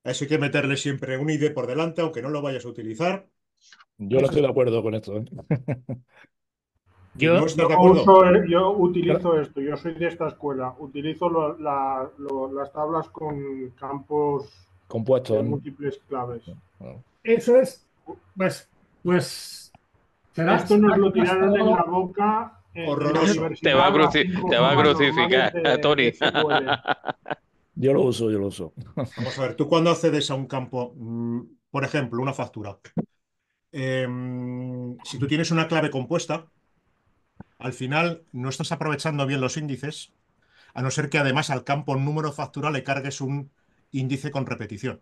A eso hay que meterle siempre un ID por delante, aunque no lo vayas a utilizar. Yo no estoy de acuerdo con esto, ¿eh? ¿Que no Yo, estás de acuerdo? Yo utilizo esto, yo soy de esta escuela, utilizo las tablas con campos de Compuestos, ¿no? múltiples claves. Bueno. Eso es, pues, Esto nos lo que has tiraron en la tardado- boca en la Horroroso. universidad. Te va a, las 5 te va a formas normales crucificar, Tony. de SQL. Yo lo uso, yo lo uso. Vamos a ver, tú cuando accedes a un campo, por ejemplo, una factura, si tú tienes una clave compuesta, al final no estás aprovechando bien los índices, a no ser que además al campo número de factura le cargues un índice con repetición.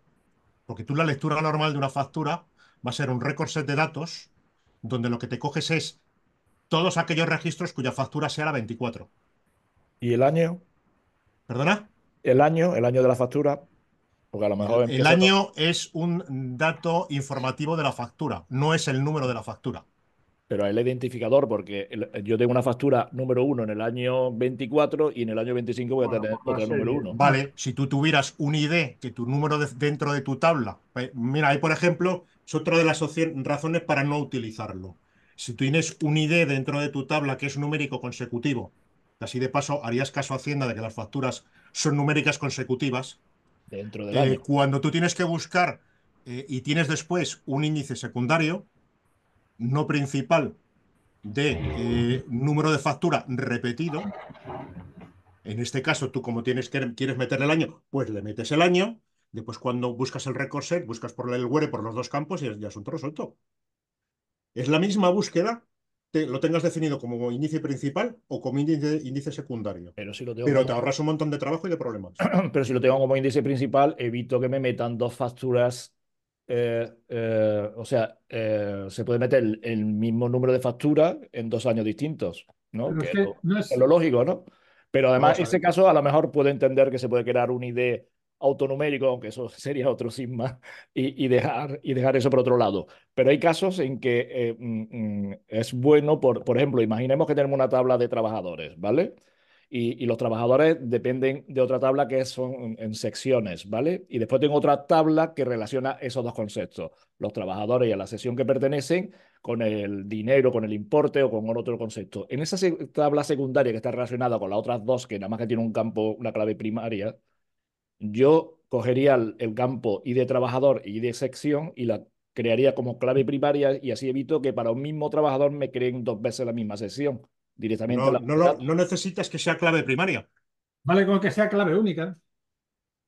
Porque tú la lectura normal de una factura va a ser un record set de datos donde lo que te coges es todos aquellos registros cuya factura sea la 24. ¿Y el año? ¿Perdona? El año de la factura, porque a lo mejor El empieza. año es un dato informativo de la factura, no es el número de la factura. Pero el identificador, porque yo tengo una factura número 1 en el año 24 y en el año 25 voy a Bueno, tener por la otra número serie. 1. Vale, si tú tuvieras un ID, que tu número dentro de tu tabla, mira, ahí por ejemplo, es otra de las razones para no utilizarlo. Si tú tienes un ID dentro de tu tabla que es numérico consecutivo, que así de paso harías caso a Hacienda de que las facturas son numéricas consecutivas, Dentro del año. cuando tú tienes que buscar y tienes después un índice secundario, no principal, de número de factura repetido. En este caso, tú como quieres meterle el año, pues le metes el año. Después, cuando buscas el record set, buscas por el where por los dos campos y ya asunto resuelto. Es la misma búsqueda, lo tengas definido como índice principal o como índice secundario. Pero si lo tengo Pero te como, ahorras un montón de trabajo y de problemas. pero si lo tengo como índice principal, evito que me metan dos facturas. O sea, se puede meter el mismo número de facturas en 2 años distintos, ¿no? Pero Que es es que lo, no es es, lo lógico, ¿no? Pero además, Vamos en a ese ver. caso, a lo mejor puedo entender que se puede crear un ID autonumérico, aunque eso sería otro sigma, y dejar eso por otro lado. Pero hay casos en que es bueno, por ejemplo, imaginemos que tenemos una tabla de trabajadores, ¿vale? Y los trabajadores dependen de otra tabla que son en secciones, ¿vale? Y después tengo otra tabla que relaciona esos dos conceptos, los trabajadores y a la sección que pertenecen con el dinero, con el importe o con otro concepto. En esa tabla secundaria que está relacionada con las otras dos, que nada más que tiene un campo, una clave primaria, yo cogería el campo ID trabajador y ID sección y la crearía como clave primaria y así evito que para un mismo trabajador me creen dos veces la misma sección directamente en No, la base de datos. no necesitas que sea clave primaria. vale con que sea clave única,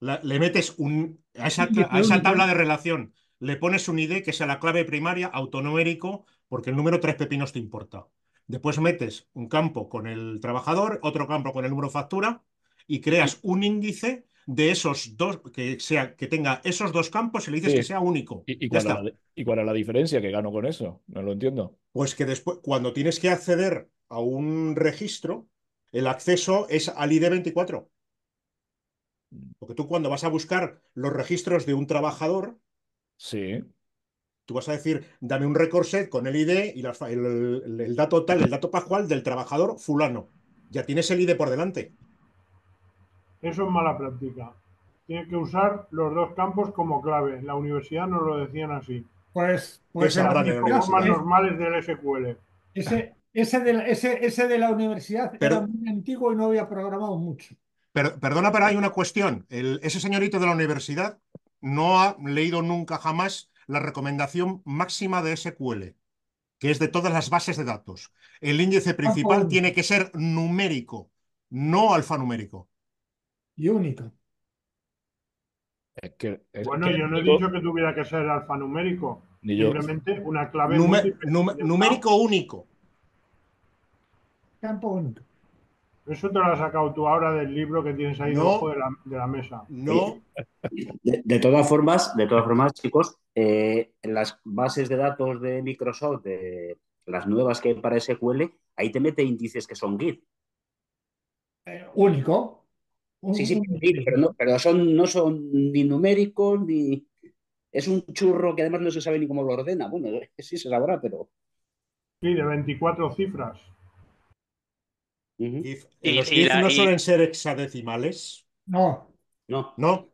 Le metes a índice esa único. tabla de relación, le pones un ID que sea la clave primaria, autonumérico, porque el número tres pepinos te importa. Después metes un campo con el trabajador, otro campo con el número de factura y creas un índice de esos dos, que tenga esos dos campos y le dices que Sí. sea único. ¿Y Ya cuál es está. cuál es la diferencia que gano con eso? No lo entiendo. Pues que después, cuando tienes que acceder a un registro, el acceso es al ID 24. Porque tú cuando vas a buscar los registros de un trabajador, Sí. tú vas a decir, dame un record set con el ID y el dato tal, el dato pascual del trabajador fulano. Ya tienes el ID por delante. Eso es mala práctica. Tiene que usar los dos campos como clave. En la universidad nos lo decían así. ¿Qué Pues en Las sabrán en la 5 formas universidad? normales del SQL. ese de la universidad era Pero, muy antiguo y no había programado mucho. perdona, pero hay una cuestión. Ese señorito de la universidad no ha leído nunca jamás la recomendación máxima de SQL, que es de todas las bases de datos. El índice Campo principal tiene único. que ser numérico. no alfanumérico. Y único. Bueno, yo no he dicho que tuviera que ser alfanumérico, Ni yo. simplemente una clave múltiple. Numérico único. Campo único. Eso te lo has sacado tú ahora del libro que tienes ahí debajo de la mesa. No. De todas formas, chicos, en las bases de datos de Microsoft, de las nuevas que hay para SQL, ahí te mete índices que son GIF. Único. Sí, sí, Un GIF, pero no son ni numéricos, ni... Es un churro que además no se sabe ni cómo lo ordena. Bueno, sí se sabrá, pero... Sí, de 24 cifras. GIF. ¿Los GIF no suelen ser hexadecimales? No. No. ¿No?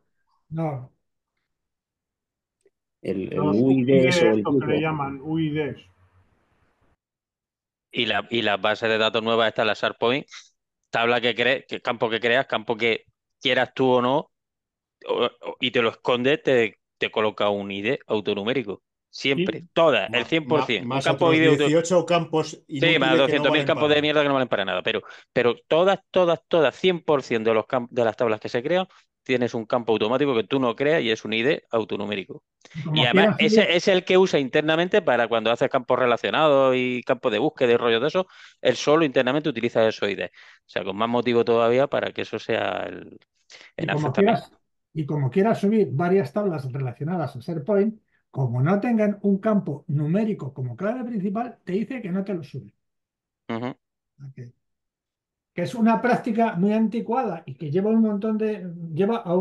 No. El Los UIDs o el esto que le grupo. llaman UIDs. Y las bases de datos nuevas está la SharePoint, tabla que campo que creas, campo que quieras tú o no, y te lo esconde, te coloca un ID autonumérico. Siempre, todas, el 100%. Un Más campo otros ID 18 campos Sí, más inútiles que no 200.000 valen campos para de nada. mierda que no valen para nada, pero todas, 100% de las tablas que se crean, tienes un campo automático que tú no creas y es un ID autonumérico. Y Como además, quieras, ese es el que usa internamente para cuando haces campos relacionados y campos de búsqueda y rollos de eso, él solo internamente utiliza esos ID. O sea, con más motivo todavía para que eso sea y en como Access también. quieras, y como quieras subir varias tablas relacionadas a SharePoint, como no tengan un campo numérico como clave principal, te dice que no te lo sube. Ujú. Ok. Que es una práctica muy anticuada y que lleva a un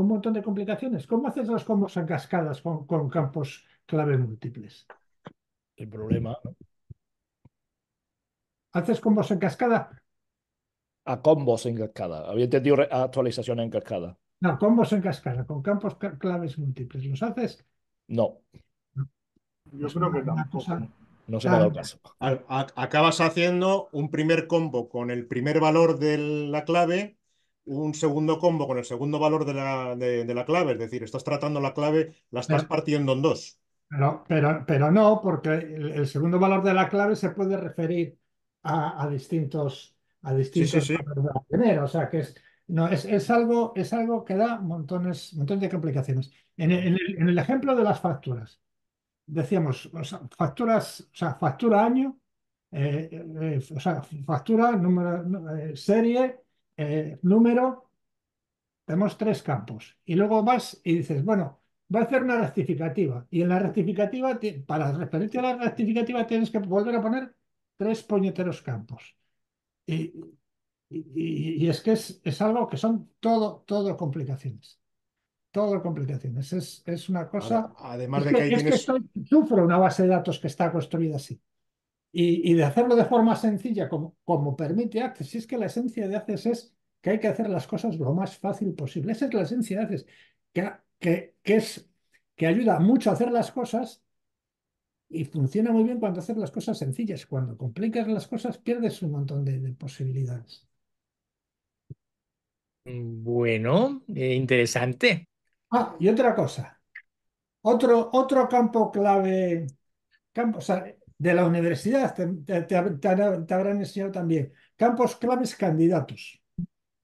montón de complicaciones. ¿Cómo haces los combos en cascadas con campos clave múltiples? El problema, ¿no? ¿Haces combos en cascada? A combos en cascada. Había entendido actualizaciones en cascada. No, combos en cascada, con campos claves múltiples. ¿Los haces? No, Yo Es creo que una tampoco. cosa no se me ha dado tan... caso. Acabas haciendo un primer combo con el primer valor de la clave, un segundo combo con el segundo valor de la clave. Es decir, estás tratando la clave, la estás partiendo en dos. Pero no, porque el segundo valor de la clave se puede referir a distintos, Sí, sí, sí. valores de la primera. O sea que no, es algo que da montones de complicaciones. En el ejemplo de las facturas, decíamos, o sea, factura año, o sea, factura, número, serie, número. Tenemos tres campos. Y luego vas y dices, bueno, voy a hacer una rectificativa. Y en la rectificativa, para referirte a la rectificativa, tienes que volver a poner tres puñeteros campos. Y, y es que es algo que son todo complicaciones. Todo complicaciones. Es una cosa. Además de que ahí Es que tienes... sufro una base de datos que está construida así. Y de hacerlo de forma sencilla, como permite Access, si es que la esencia de Access es que hay que hacer las cosas lo más fácil posible. Esa es la esencia de Access, que ayuda mucho a hacer las cosas y funciona muy bien cuando haces las cosas sencillas. Cuando complicas las cosas, pierdes un montón de posibilidades. Bueno, interesante. Ah, y otra cosa, otro campo clave, o sea, de la universidad, te habrán enseñado también, campos claves candidatos.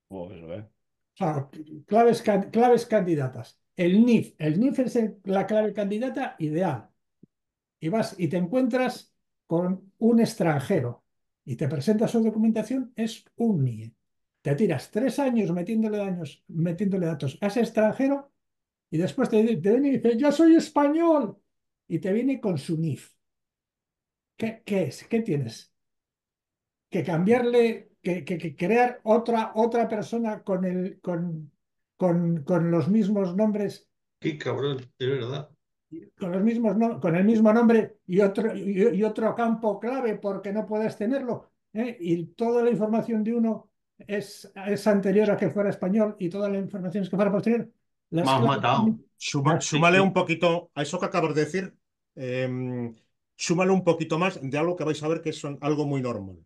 Pues, O sea, claves candidatas. El NIF es la clave candidata ideal. Y vas y te encuentras con un extranjero y te presenta su documentación, es un NIE. Te tiras 3 años metiéndole datos a ese extranjero y después te viene y dice, yo soy español. Y te viene con su NIF. ¿Qué es? ¿Qué tienes? Que cambiarle, que crear otra persona con los mismos nombres, Qué cabrón, de verdad. con el mismo nombre y otro campo clave porque no puedes tenerlo, ¿eh? Y toda la información de uno es anterior a que fuera español y toda la información es que fuera posterior. Me Las has claves, matado. Súmale un poquito a eso que acabas de decir. Súmale un poquito más de algo que vais a ver que es algo muy normal.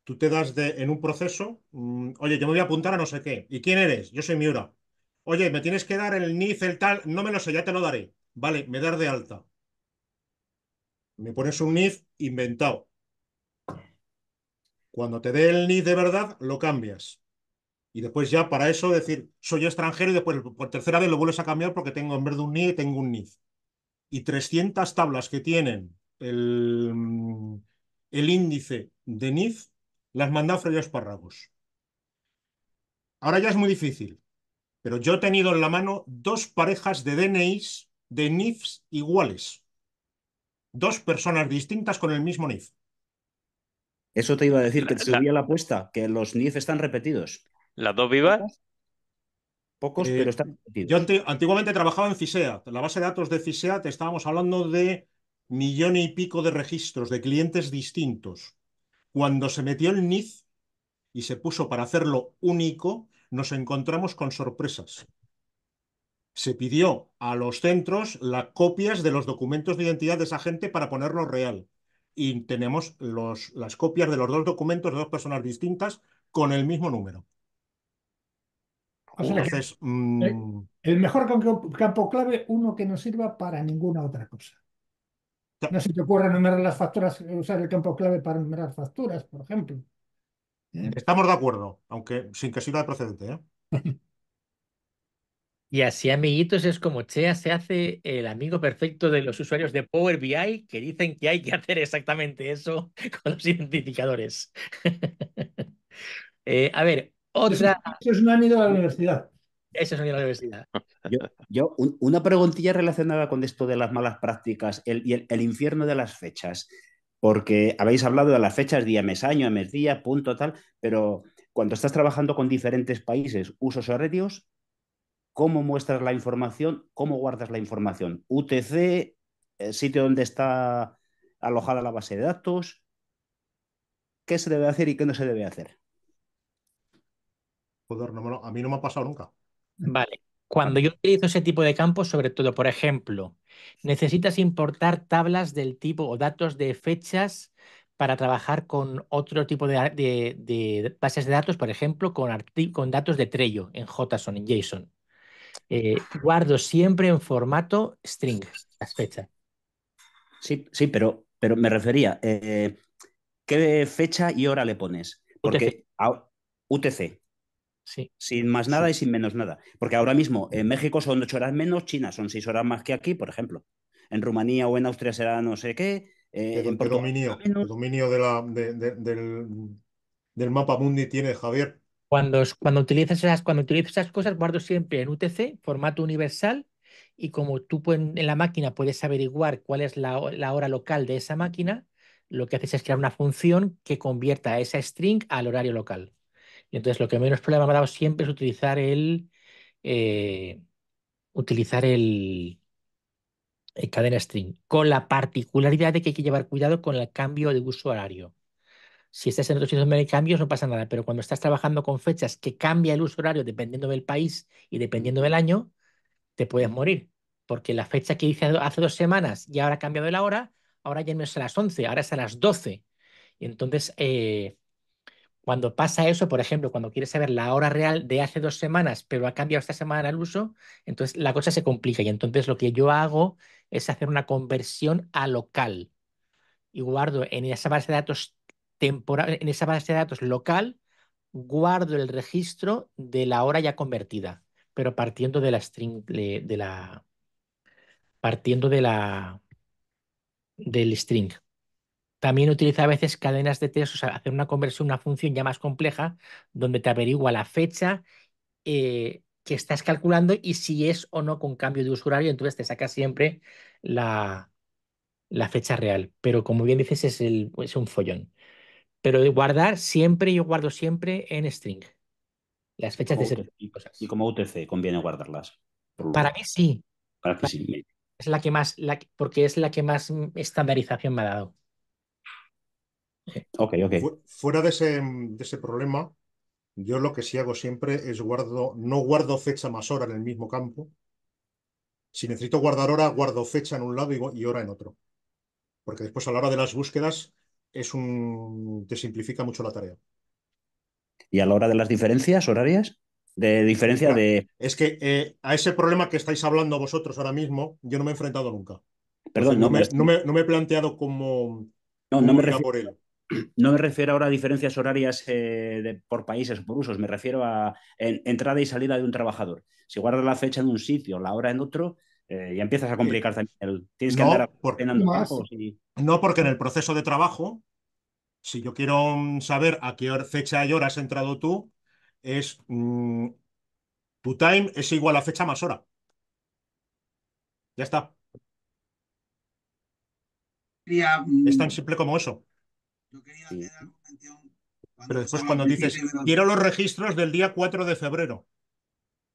Tú te das en un proceso, oye, yo me voy a apuntar a no sé qué. ¿Y quién eres? Yo soy Miura. Oye, me tienes que dar el NIF, el tal, no me lo sé, ya te lo daré. Vale, me das de alta. Me pones un NIF inventado. Cuando te dé el NIF de verdad, lo cambias. Y después ya para eso decir, soy extranjero y después por tercera vez lo vuelves a cambiar porque tengo en vez de un NIE, tengo un NIF. Y 300 tablas que tienen el índice de NIF las manda a freír espárragos. Ahora ya es muy difícil, pero yo he tenido en la mano 2 parejas de DNIs de NIFs iguales. 2 personas distintas con el mismo NIF. Eso te iba a decir, que te La- la- subía la apuesta, que los NIF están repetidos. ¿Las dos vivas? Pocos, pero están Yo repetidos. antiguamente trabajaba en FISEAT. La base de datos de FISEAT estábamos hablando de 1,5 millones de registros de clientes distintos. Cuando se metió el NIF y se puso para hacerlo único, nos encontramos con sorpresas. Se pidió a los centros las copias de los documentos de identidad de esa gente para ponerlo real. Y tenemos las copias de los 2 documentos de 2 personas distintas con el mismo número. O sea que Entonces, el mejor campo clave, uno que no sirva para ninguna otra cosa. No se te ocurre enumerar las facturas, usar el campo clave para enumerar facturas, por ejemplo. estamos de acuerdo, aunque sin que sirva de precedente, ¿eh? Y así, amiguitos, es como Chea se hace el amigo perfecto de los usuarios de Power BI que dicen que hay que hacer exactamente eso con los identificadores. A ver, otra. Eso es un han ido a la universidad. Eso es la universidad. Una preguntilla relacionada con esto de las malas prácticas y el infierno de las fechas, porque habéis hablado de las fechas día, mes, año, mes, día, punto, tal, pero cuando estás trabajando con diferentes países, usos horarios, ¿cómo muestras la información? ¿Cómo guardas la información? UTC, el sitio donde está alojada la base de datos, ¿qué se debe hacer y qué no se debe hacer? Joder, a mí no me ha pasado nunca. Vale. Cuando yo utilizo ese tipo de campos, sobre todo, por ejemplo, necesitas importar tablas del tipo o datos de fechas para trabajar con otro tipo de bases de datos, por ejemplo, con datos de Trello en JSON, en JSON. Guardo siempre en formato string las fechas. Sí, sí, pero me refería, ¿qué fecha y hora le pones? UTC, Porque UTC, sí. sin más nada y sin menos nada. Porque ahora mismo en México son 8 horas menos, China son 6 horas más que aquí, por ejemplo. En Rumanía o en Austria será no sé qué, en ¿Qué Portugal será dominio, menos. qué dominio del mapa mundi tiene Javier? Cuando utilizo esas cosas, guardo siempre en UTC, formato universal, y como tú en la máquina puedes averiguar cuál es la hora local de esa máquina, lo que haces es crear una función que convierta esa string al horario local. Y entonces lo que menos problema me ha dado siempre es eh, utilizar el cadena string, con la particularidad de que hay que llevar cuidado con el cambio de uso horario. Si estás en otro sitio donde hay cambios, no pasa nada, pero cuando estás trabajando con fechas que cambia el uso horario dependiendo del país y dependiendo del año, te puedes morir. Porque la fecha que hice hace 2 semanas ya ahora ha cambiado la hora, ahora ya no es a las 11, ahora es a las 12. Y entonces, cuando pasa eso, por ejemplo, cuando quieres saber la hora real de hace 2 semanas, pero ha cambiado esta semana el uso, entonces la cosa se complica. Y entonces lo que yo hago es hacer una conversión a local y guardo en esa base de datos temporal, en esa base de datos local, guardo el registro de la hora ya convertida, pero partiendo de la string, partiendo del string. También utiliza a veces cadenas de texto, o sea, hacer una conversión, una función ya más compleja, donde te averigua la fecha que estás calculando y si es o no con cambio de usuario, entonces te saca siempre la fecha real. Pero como bien dices, es un follón. Pero de guardar siempre, yo guardo siempre en string las fechas de ese tipo de Y cosas. como UTC conviene guardarlas. Para mí sí, Para que sí. es la que más, porque es la que más estandarización me ha dado. Ok, ok. Fuera de ese problema, yo lo que sí hago siempre es no guardo fecha más hora en el mismo campo. Si necesito guardar hora, guardo fecha en un lado y hora en otro. Porque después a la hora de las búsquedas te simplifica mucho la tarea. ¿Y a la hora de las diferencias horarias? De diferencia de. Es que a ese problema que estáis hablando vosotros ahora mismo, yo no me he enfrentado nunca. Entonces Perdón, no no, me he planteado cómo no me ir a refiero. por él. no me refiero ahora a diferencias horarias por países o por usos, me refiero a entrada y salida de un trabajador. Si guardas la fecha en un sitio, la hora en otro, ya empiezas a complicar también. Tienes que andar ordenando Más, tiempos y... no, porque en el proceso de trabajo, si yo quiero saber a qué fecha y hora has entrado tú, es tu time es igual a fecha más hora. Ya está. Quería, Es tan simple como eso. yo quería Sí. hacer algo mención Pero cuando después decíamos al cuando dices, principio de quiero los registros del día 4 de febrero,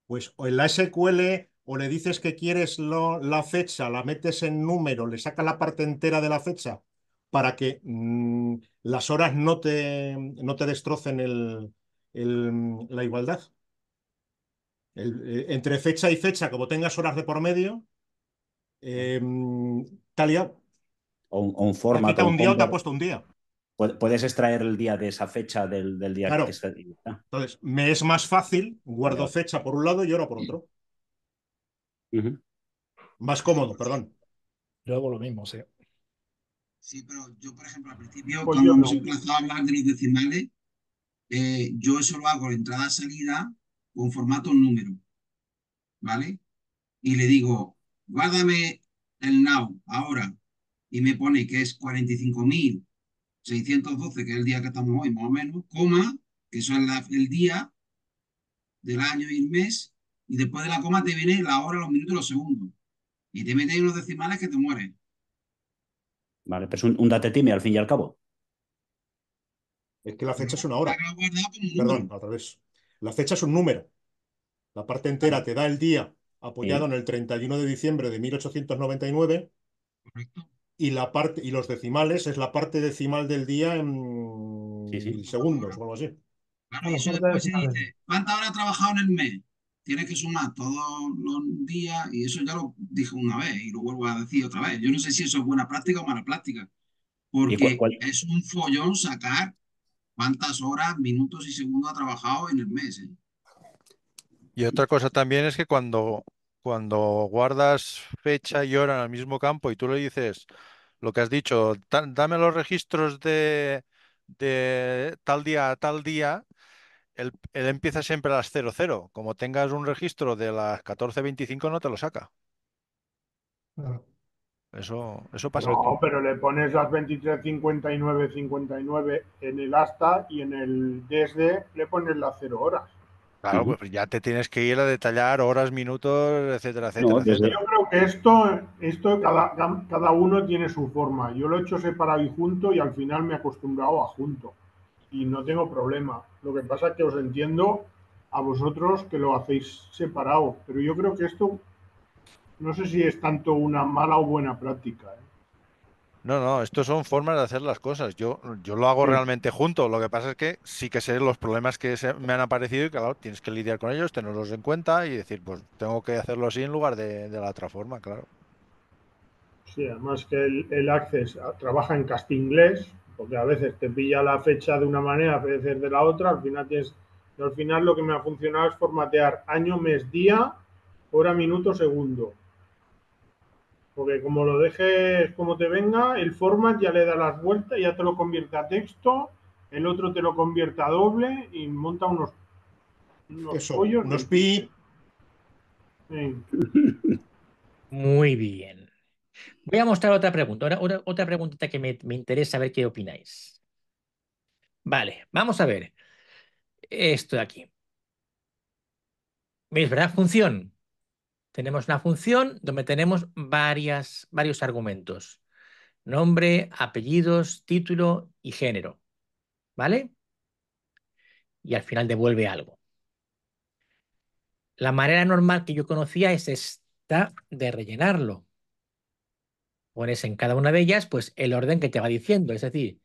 pues o en la SQL o le dices que quieres la fecha, la metes en número, le sacas la parte entera de la fecha para que las horas no te destrocen la igualdad. Entre fecha y fecha, como tengas horas de por medio, Talia, O un te ha format o quitado un un día o te ha comport. puesto un día. Puedes extraer el día de esa fecha del día que Claro. está. Entonces, me es más fácil, guardo Vale. fecha por un lado y hora por otro. Ujú. Más cómodo, perdón. Yo hago lo mismo, sí. Sí, pero yo, por ejemplo, al principio, Pues cuando yo hemos no. empezado a hablar de los decimales, yo eso lo hago entrada-salida con formato número, ¿vale? Y le digo, guárdame el now ahora, y me pone que es 45.612, que es el día que estamos hoy, más o menos, coma, que eso es el día del año y el mes, y después de la coma te viene la hora, los minutos y los segundos. Y te mete ahí unos decimales que te mueres. Vale, pues un datetime al fin y al cabo. Es que la Pero fecha es una está hora. guardado como un Perdón, número. al revés. La fecha es un número. La parte entera Claro, te da el día apoyado Sí. en el 31 de diciembre de 1899 correcto. y los decimales es la parte decimal del día Sí, en sí. milisegundos o algo así. Claro, a y la eso parte después se decimal. dice, ¿cuántas horas has trabajado en el mes? Tienes que sumar todos los días, y eso ya lo dije una vez y lo vuelvo a decir otra vez. Yo no sé si eso es buena práctica o mala práctica, ¿Y porque es un follón sacar cuántas horas, minutos y segundos ha trabajado en el mes, ¿eh? Y otra cosa también es que cuando guardas fecha y hora en el mismo campo y tú le dices lo que has dicho, dame los registros de tal día a tal día, él empieza siempre a las 00. Como tengas un registro de las 14:25 no te lo saca. Claro. Eso pasa. No, pero le pones las 23:59:59 en el hasta y en el desde le pones las 0 horas. Claro, Ujú. pues ya te tienes que ir a detallar horas, minutos, etcétera, No, etcétera, Yo desde... etcétera. creo que esto cada uno tiene su forma. Yo lo he hecho separado y junto y al final me he acostumbrado a junto. Y no tengo problema. Lo que pasa es que os entiendo a vosotros que lo hacéis separado. Pero yo creo que esto no sé si es tanto una mala o buena práctica, ¿eh? No, no, estos son formas de hacer las cosas. Yo lo hago Sí, realmente junto. Lo que pasa es que sí que sé los problemas que me han aparecido y que, claro, tienes que lidiar con ellos, tenerlos en cuenta y decir, pues tengo que hacerlo así en lugar de la otra forma, claro. sí, además que el Access trabaja en casti-inglés, porque a veces te pilla la fecha de una manera, a veces de la otra, al final lo que me ha funcionado es formatear año, mes, día, hora, minuto, segundo. Porque como lo dejes como te venga, el format ya le da las vueltas, ya te lo convierte a texto, el otro te lo convierte a doble y monta unos Eso, pollos unos del piste. pi. Sí. Muy bien. Voy a mostrar otra pregunta, otra preguntita que me interesa ver qué opináis. Vale, vamos a ver esto de aquí. ¿Veis, verdad? Función. Tenemos una función donde tenemos varios argumentos. Nombre, apellidos, título y género. ¿Vale? Y al final devuelve algo. La manera normal que yo conocía es esta de rellenarlo. Pones en cada una de ellas pues el orden que te va diciendo. Es decir,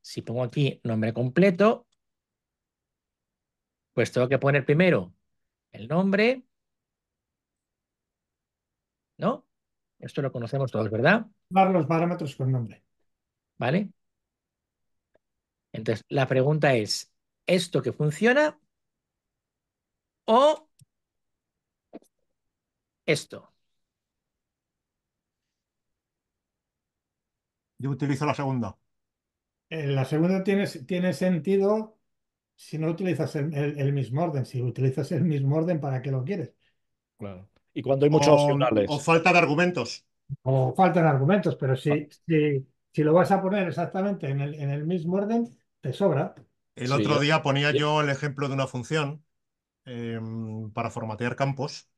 si pongo aquí nombre completo, pues tengo que poner primero el nombre, ¿no? Esto lo conocemos todos, ¿verdad? Dar los parámetros con nombre. ¿Vale? Entonces, la pregunta es, ¿esto que funciona o esto? Yo utilizo la segunda. La segunda tiene sentido si no utilizas el mismo orden. Si utilizas el mismo orden, ¿para qué lo quieres? Claro. Y cuando hay muchos O opcionales. falta de argumentos. O faltan argumentos, pero si lo vas a poner exactamente en el mismo orden, te sobra. El Sí, otro día ponía yo- yo el ejemplo de una función para formatear campos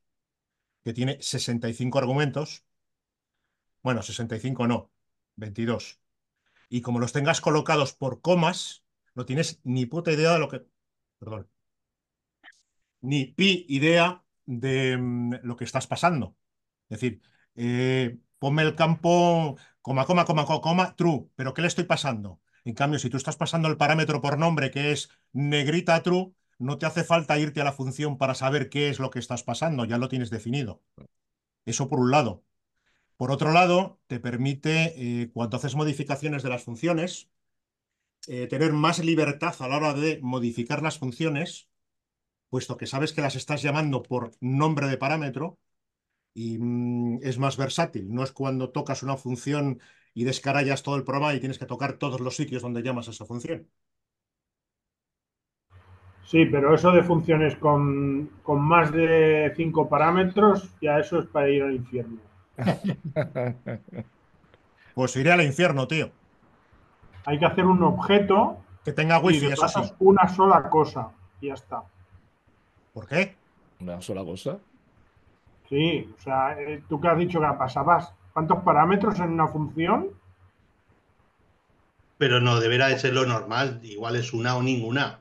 que tiene 65 argumentos. Bueno, 65 no, 22. Y como los tengas colocados por comas, no tienes ni puta idea de lo que... Perdón. Ni pi idea de lo que estás pasando. Es decir, ponme el campo coma, true, pero ¿qué le estoy pasando? En cambio, si tú estás pasando el parámetro por nombre, que es negrita true, no te hace falta irte a la función para saber qué es lo que estás pasando, ya lo tienes definido. Eso por un lado. Por otro lado, te permite, cuando haces modificaciones de las funciones, tener más libertad a la hora de modificar las funciones, puesto que sabes que las estás llamando por nombre de parámetro y es más versátil. No es cuando tocas una función y descarayas todo el programa y tienes que tocar todos los sitios donde llamas a esa función. Sí, pero eso de funciones con más de 5 parámetros, ya eso es para ir al infierno. Pues iré al infierno, tío. Hay que hacer un objeto Que tenga y wifi, le eso sí. pasas una sola cosa y ya está. ¿Por qué? Una sola cosa. Sí, o sea, tú que has dicho que pasabas, ¿cuántos parámetros en una función? Pero no, deberá de ser lo normal. Igual es una o ninguna.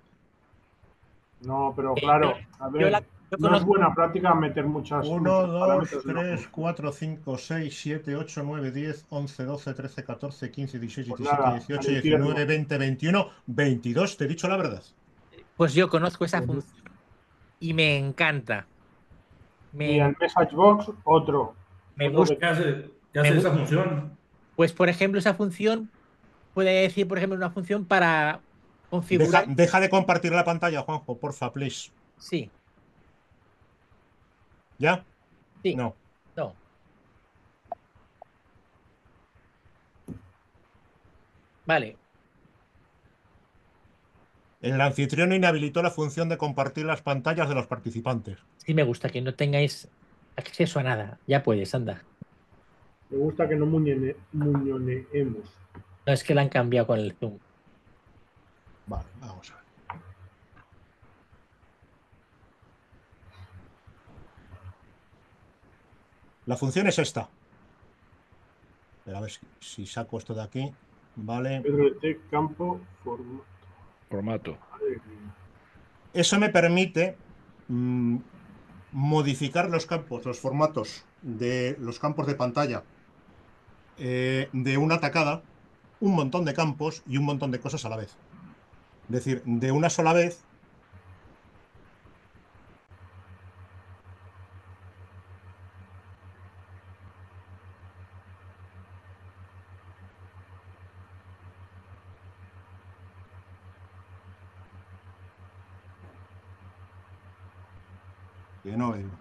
No, pero Yo, claro, a yo ver, yo no es conozco. buena práctica meter Uno, muchos 2, parámetros en una 3, función. 4, 5, 6, 7, 8, 9, 10, 11, 12, 13, 14, 15, 16, Pues 17, nada, al 18, 19, infierno. 20, 21, 22. Te he dicho la verdad. Pues yo conozco esa Pues, función y me encanta. y Me, el message box, otro. me Otro gusta. que ¿Qué Me hace gusta. esa función? Pues, por ejemplo, esa función puede decir, por ejemplo, una función para configurar. Deja de compartir la pantalla, Juanjo, porfa, please. Sí, ¿Ya? sí, No. no. Vale. El anfitrión inhabilitó la función de compartir las pantallas de los participantes. Sí me gusta que no tengáis acceso a nada. Ya puedes, anda. me gusta que no muñoneemos. No es que la han cambiado con el Zoom. Vale, vamos a ver. La función es esta. A ver si saco esto de aquí. Vale. Pedro de campo, Formato. Eso me permite modificar los campos, los formatos de los campos de pantalla de una tacada, un montón de campos y un montón de cosas a la vez. Es decir, de una sola vez. Que no veo.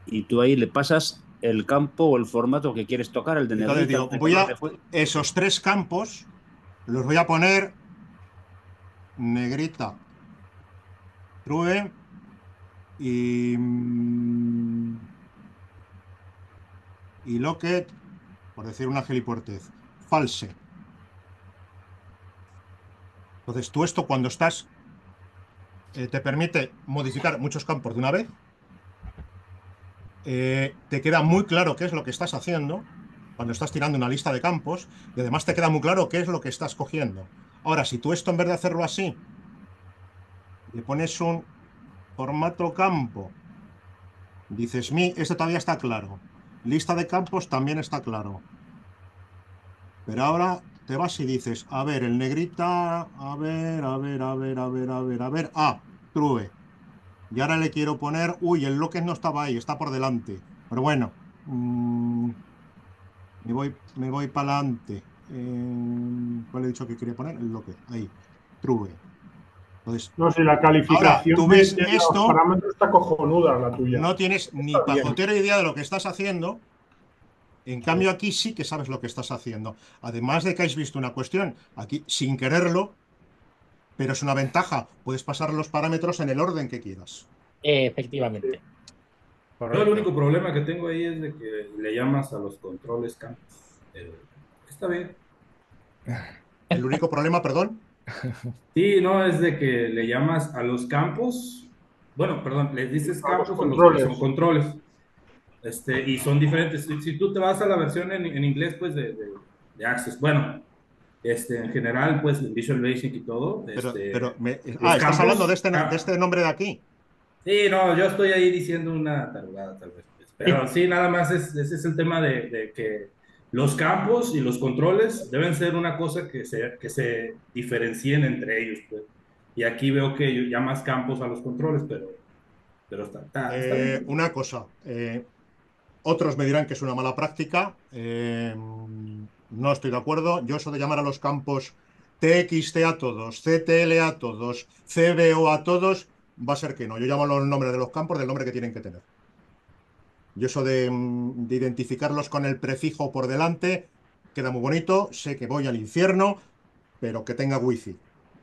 Y tú ahí le pasas el campo o el formato que quieres tocar, el de Entonces negrita, digo, el de color de fuego. esos tres campos los voy a poner negrita, true y locket, por decir una gilipuertez, false. Entonces tú esto cuando estás te permite modificar muchos campos de una vez. Te queda muy claro qué es lo que estás haciendo cuando estás tirando una lista de campos y además te queda muy claro qué es lo que estás cogiendo. Ahora, si tú esto en vez de hacerlo así, le pones un formato campo, dices, este todavía está claro. Lista de campos también está claro. Pero ahora te vas y dices, a ver, el negrita, a ver, true. Y ahora le quiero poner, uy, el locket no estaba ahí, está por delante. Pero bueno, me voy para adelante. ¿Cuál he dicho que quería poner? El locket, ahí, true. Entonces, No sé, la ahora calificación tú ves de los esto, parámetros está cojonuda la tuya. no tienes ni Está bien. pajotera idea de lo que estás haciendo. En cambio, aquí sí que sabes lo que estás haciendo. Además de que has visto una cuestión, aquí sin quererlo, pero es una ventaja. Puedes pasar los parámetros en el orden que quieras. Efectivamente. Yo el Correcto. único problema que tengo ahí es de que le llamas a los controles campos. Pero está bien. El único problema, perdón. Sí, no, es de que le llamas a los campos, bueno, perdón, les dices A los campos a los que son controles. controles. Y son diferentes. Si tú te vas a la versión en inglés, pues de Access, bueno, en general, pues en Visual Basic y todo, los Estás hablando de campos. de este nombre de aquí. Sí, no, yo estoy ahí diciendo una tarugada tal vez, pues. Pero sí, nada más ese es el tema de que los campos y los controles deben ser una cosa que se diferencien entre ellos, pues. Y aquí veo que llamas campos a los controles, pero está bien. Una cosa. Otros me dirán que es una mala práctica. No estoy de acuerdo. Yo eso de llamar a los campos TXT a todos, CTL a todos, CBO a todos, va a ser que no. Yo llamo los nombres de los campos del nombre que tienen que tener. Yo eso de identificarlos con el prefijo por delante queda muy bonito. Sé que voy al infierno, pero que tenga wifi.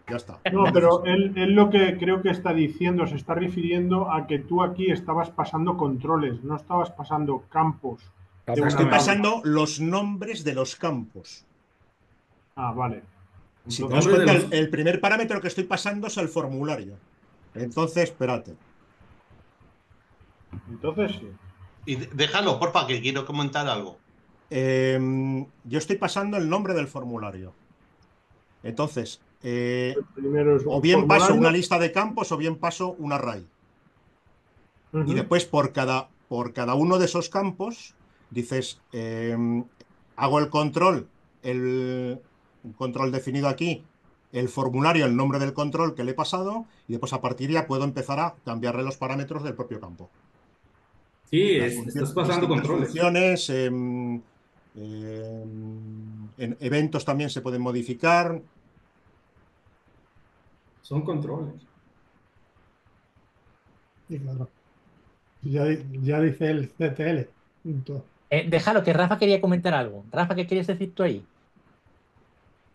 Ya está. No, No pero necesito. él lo que creo que está diciendo, se está refiriendo a que tú aquí estabas pasando controles, no estabas pasando campos de una Estoy Exactamente. tabla. pasando los nombres de los campos. Ah, vale. Si te das Entonces, Nombres de cuenta, los. el primer parámetro que estoy pasando es el formulario. Entonces, espérate. entonces sí. Y déjalo, porfa, que quiero comentar algo. Yo estoy pasando el nombre del formulario. Entonces, El primero es o un bien paso una formulario. lista de campos o bien paso un array. Y Ujú. después, por cada uno de esos campos, dices, hago un control definido aquí, el formulario, el nombre del control que le he pasado, y después a partir ya puedo empezar a cambiarle los parámetros del propio campo. Sí, Las estás pasando distintas controles. funciones, en eventos también se pueden modificar. Son controles. Y claro, ya dice el CTL. Punto. Déjalo, que Rafa quería comentar algo. Rafa, ¿qué quieres decir tú ahí?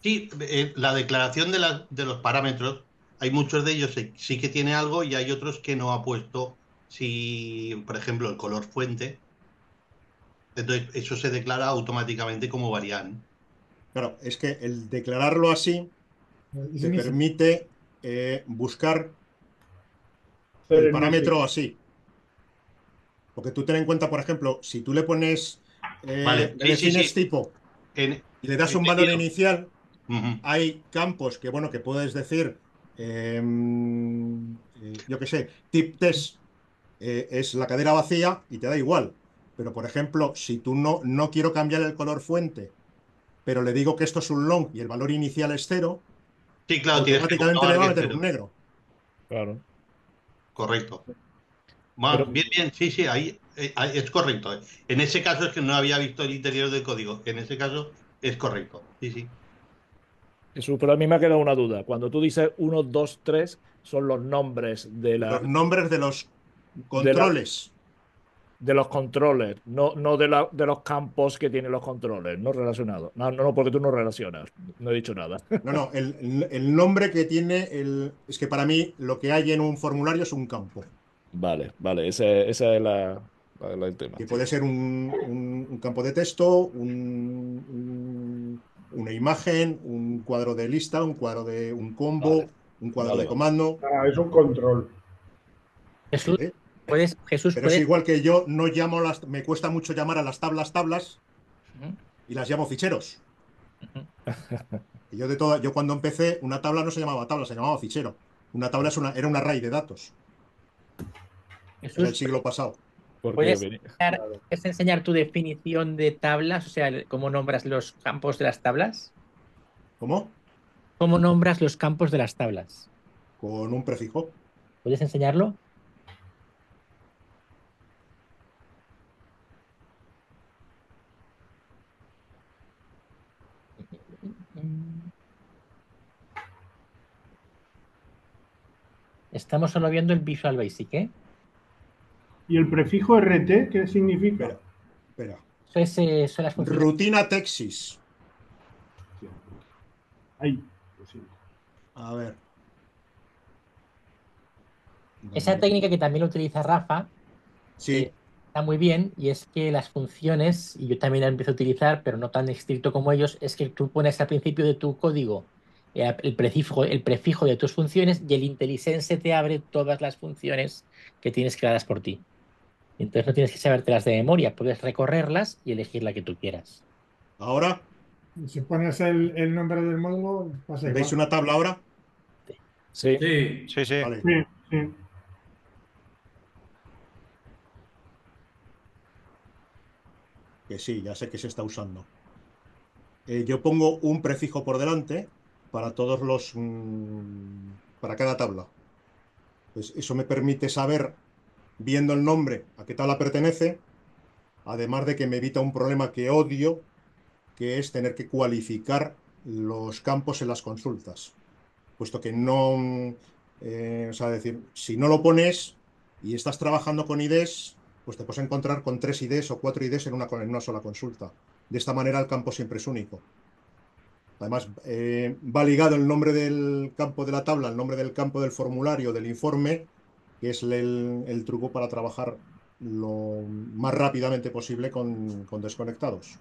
Sí, la declaración de los parámetros, hay muchos de ellos sí que tiene algo y hay otros que no ha puesto, si, por ejemplo, el color fuente, entonces eso se declara automáticamente como variable. Claro, es que el declararlo así Es te missing. permite buscar el Ceren parámetro Missing. así. Porque tú ten en cuenta, por ejemplo, si tú le pones, Vale, le sí, sí, defines sí, tipo y le das un valor entendido. inicial, Ujú. hay campos que, bueno, que puedes decir, yo qué sé, tip test es la cadera vacía y te da igual. Pero, por ejemplo, si tú no quiero cambiar el color fuente, pero le digo que esto es un long y el valor inicial es cero, Sí, claro, tienes que automáticamente le comprobar va que a es meter un cero. negro. Claro. Correcto. Pero Bien, bien, sí, sí, ahí es correcto. En ese caso es que no había visto el interior del código. En ese caso es correcto. Sí, sí. Jesús, pero a mí me ha quedado una duda. Cuando tú dices uno, 2, 3, son los nombres Los nombres de los de la- controles. de los controles, no de los campos que tienen los controles, no relacionados. No, porque tú no relacionas. No he dicho nada. No, no, el nombre que tiene es que para mí lo que hay en un formulario es un campo. Vale, vale, ese es el tema. Que puede ser un campo de texto, una imagen, un cuadro de lista, un cuadro de un Vale, combo, un cuadro vale, de vale. comando. Ah, es un control. Jesús, Sí. Jesús, Pero es puedes. igual que yo no llamo me cuesta mucho llamar a las tablas Ujú, y las llamo ficheros. ujú. Y yo cuando empecé, una tabla no se llamaba tabla, se llamaba fichero. Una tabla era un array de datos. Era el Jesús, siglo pasado. Porque ¿puedes puedes enseñar tu definición de tablas? O sea, cómo nombras los campos de las tablas. ¿Cómo? ¿Cómo nombras los campos de las tablas? Con un prefijo. ¿Puedes enseñarlo? Mm. Estamos solo viendo el Visual Basic, ¿eh? ¿Y el prefijo RT qué significa? Espera, espera. Son las funciones. Rutina Texis. Ahí, lo siento. A ver. Esa técnica que también utiliza Rafa Sí. está muy bien, y es que las funciones, y yo también la empiezo a utilizar, pero no tan estricto como ellos, es que tú pones al principio de tu código el prefijo de tus funciones, y el IntelliSense te abre todas las funciones que tienes creadas por ti. Entonces no tienes que sabértelas de memoria, puedes recorrerlas y elegir la que tú quieras. Ahora, Si pones el nombre del módulo, pasa ¿veis igual. una tabla ahora? Sí. Sí, Sí, sí. Vale. Sí, sí. Que sí, ya sé que se está usando. Yo pongo un prefijo por delante para todos los... para cada tabla. Pues eso me permite saber, viendo el nombre, a qué tabla pertenece, además de que me evita un problema que odio, que es tener que cualificar los campos en las consultas. Puesto que no... o sea, decir, si no lo pones y estás trabajando con IDs, pues te puedes encontrar con 3 IDs o 4 IDs en una sola consulta. De esta manera el campo siempre es único. Además, va ligado el nombre del campo de la tabla, el nombre del campo del formulario, del informe, que es el truco para trabajar lo más rápidamente posible con desconectados.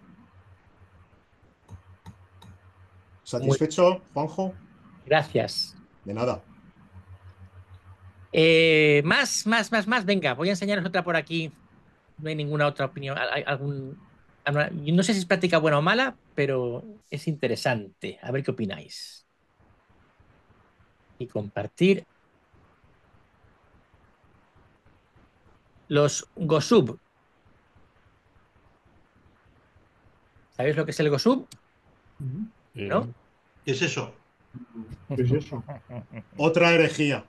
Muy ¿Satisfecho, Juanjo? Gracias. De nada. Más. Venga, voy a enseñaros otra por aquí. No hay ninguna otra opinión. Yo no sé si es práctica buena o mala, pero es interesante. A ver qué opináis. Y compartir. Los GOSUB. ¿Sabéis lo que es el GOSUB? ¿No? ¿Qué es eso? ¿Qué es eso? Otra herejía.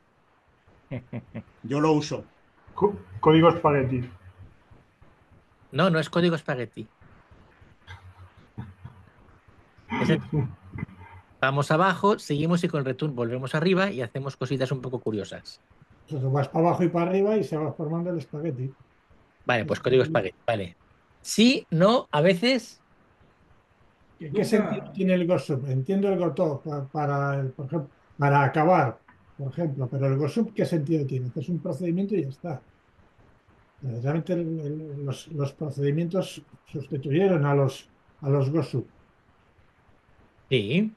Yo lo uso. Código espagueti. No, no es código espagueti. Vamos abajo, seguimos y con return volvemos arriba y hacemos cositas un poco curiosas. Entonces vas para abajo y para arriba y se va formando el espagueti. Vale, pues código espagueti. Vale. Sí, no, a veces. ¿Qué sentido tiene el GOSUB? Entiendo el GOTO por ejemplo, para acabar, por ejemplo, pero el GOSUB, ¿qué sentido tiene? Es un procedimiento y ya está. Realmente los procedimientos sustituyeron a los GOSUB. Sí.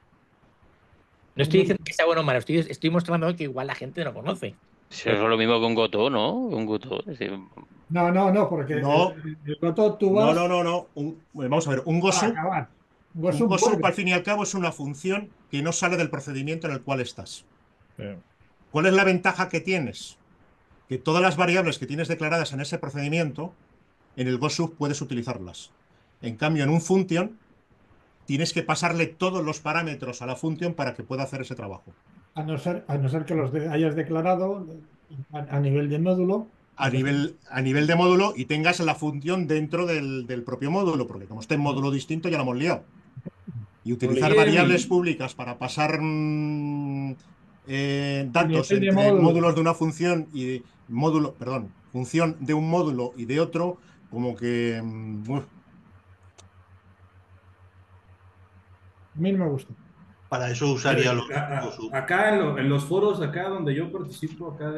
No estoy diciendo que sea bueno o malo, estoy mostrando que igual la gente no conoce. Si eso es lo mismo que un Goto, ¿no? Un Goto. Es decir, No, porque No, el GOTO tú no, vas no, no, no. Vamos a ver, un para GOSUB, acabar. un GOSUB GOSUB, vuelve. al fin y al cabo, es una función que no sale del procedimiento en el cual estás. Sí. ¿Cuál es la ventaja que tienes? Que todas las variables que tienes declaradas en ese procedimiento, en el GOSUB puedes utilizarlas. En cambio, en un function, tienes que pasarle todos los parámetros a la función para que pueda hacer ese trabajo. A no ser que hayas declarado a nivel de módulo. A nivel de módulo y tengas la función dentro del propio módulo, porque como esté en módulo distinto ya lo hemos liado. Y utilizar variables públicas para pasar A datos nivel de entre módulo. módulos de una función y función de un módulo y de otro, como que A mí no me gusta. Para eso usaría los Acá en los foros, acá donde yo participo, acá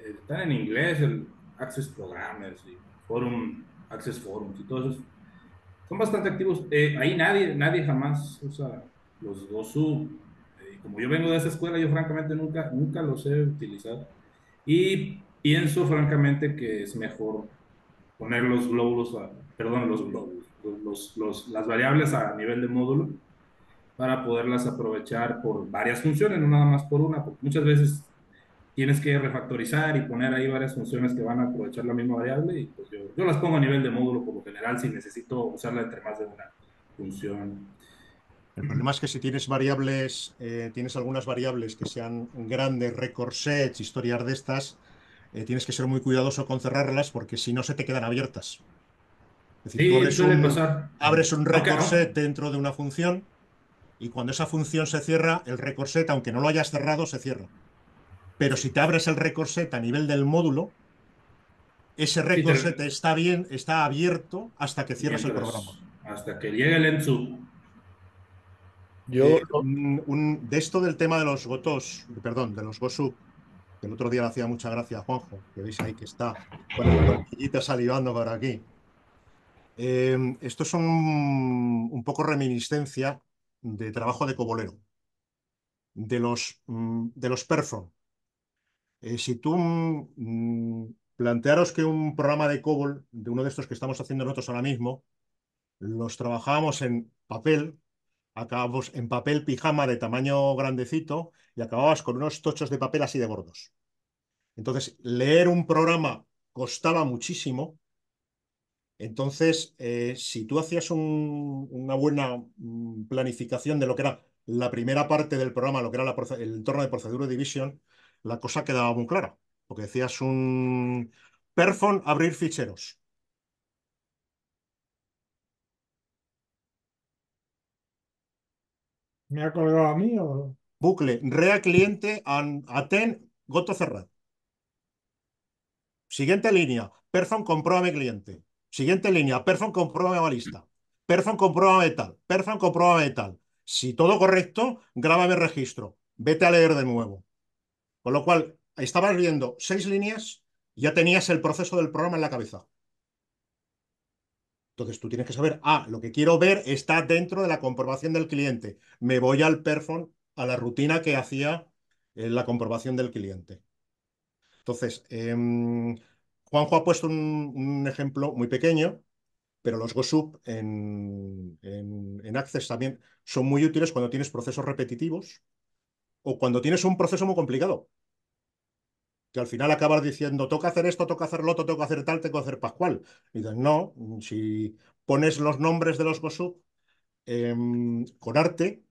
están en inglés, el Access Programmers y Forum, Access Forums y todos esos. Son bastante activos. Ahí nadie jamás usa los GOSUB. Como yo vengo de esa escuela, yo francamente nunca los he utilizado. Y pienso francamente que es mejor poner los globos, perdón, los globos, las variables a nivel de módulo para poderlas aprovechar por varias funciones, no nada más por una, porque muchas veces tienes que refactorizar y poner ahí varias funciones que van a aprovechar la misma variable y pues yo las pongo a nivel de módulo por lo general si necesito usarla entre más de una función. el problema es que si tienes variables, tienes algunas variables que sean grandes, record sets, historias de estas, tienes que ser muy cuidadoso con cerrarlas porque si no se te quedan abiertas. Es decir, tú Sí, suele pasar. abres un Aunque, record set dentro de una función y cuando esa función se cierra, el record set, aunque no lo hayas cerrado, se cierra. Pero si te abres el record set a nivel del módulo, ese record set está bien, está abierto hasta que cierras el programa. Hasta que llegue el Ensu. Yo, De esto del tema de los gotos, perdón, de los GOSUB, que el otro día le hacía mucha gracia a Juanjo, que veis ahí que está con el tortillita salivando por aquí. Esto es un poco reminiscencia de trabajo de cobolero, de los Perform. Si tú plantearos que un programa de COBOL, de uno de estos que estamos haciendo nosotros ahora mismo, los trabajábamos en papel, acabamos en papel pijama de tamaño grandecito y acababas con unos tochos de papel así de gordos. Entonces, leer un programa costaba muchísimo. Entonces, si tú hacías una buena planificación de lo que era la primera parte del programa, lo que era el entorno de Procedure Division, la cosa quedaba muy clara. Porque decías un Perform abrir ficheros. ¿Me ha colgado a mí o...? Bucle, rea cliente, aten, goto cerrar. Siguiente línea, Perform compruébame cliente. Siguiente línea, Perform compruébame balista. Perform compruébame tal. Perform compruébame tal. Si todo correcto, grábame registro. Vete a leer de nuevo. Con lo cual, estabas viendo 6 líneas, ya tenías el proceso del programa en la cabeza. Entonces tú tienes que saber, lo que quiero ver está dentro de la comprobación del cliente. Me voy al Perform, a la rutina que hacía la comprobación del cliente. Entonces, Juanjo ha puesto un ejemplo muy pequeño, pero los GOSUB en Access también son muy útiles cuando tienes procesos repetitivos o cuando tienes un proceso muy complicado, que al final acabas diciendo, toca hacer esto, toca hacer lo otro, toca hacer tal, tengo que hacer pascual. Y dices, no, si pones los nombres de los GOSUB con arte,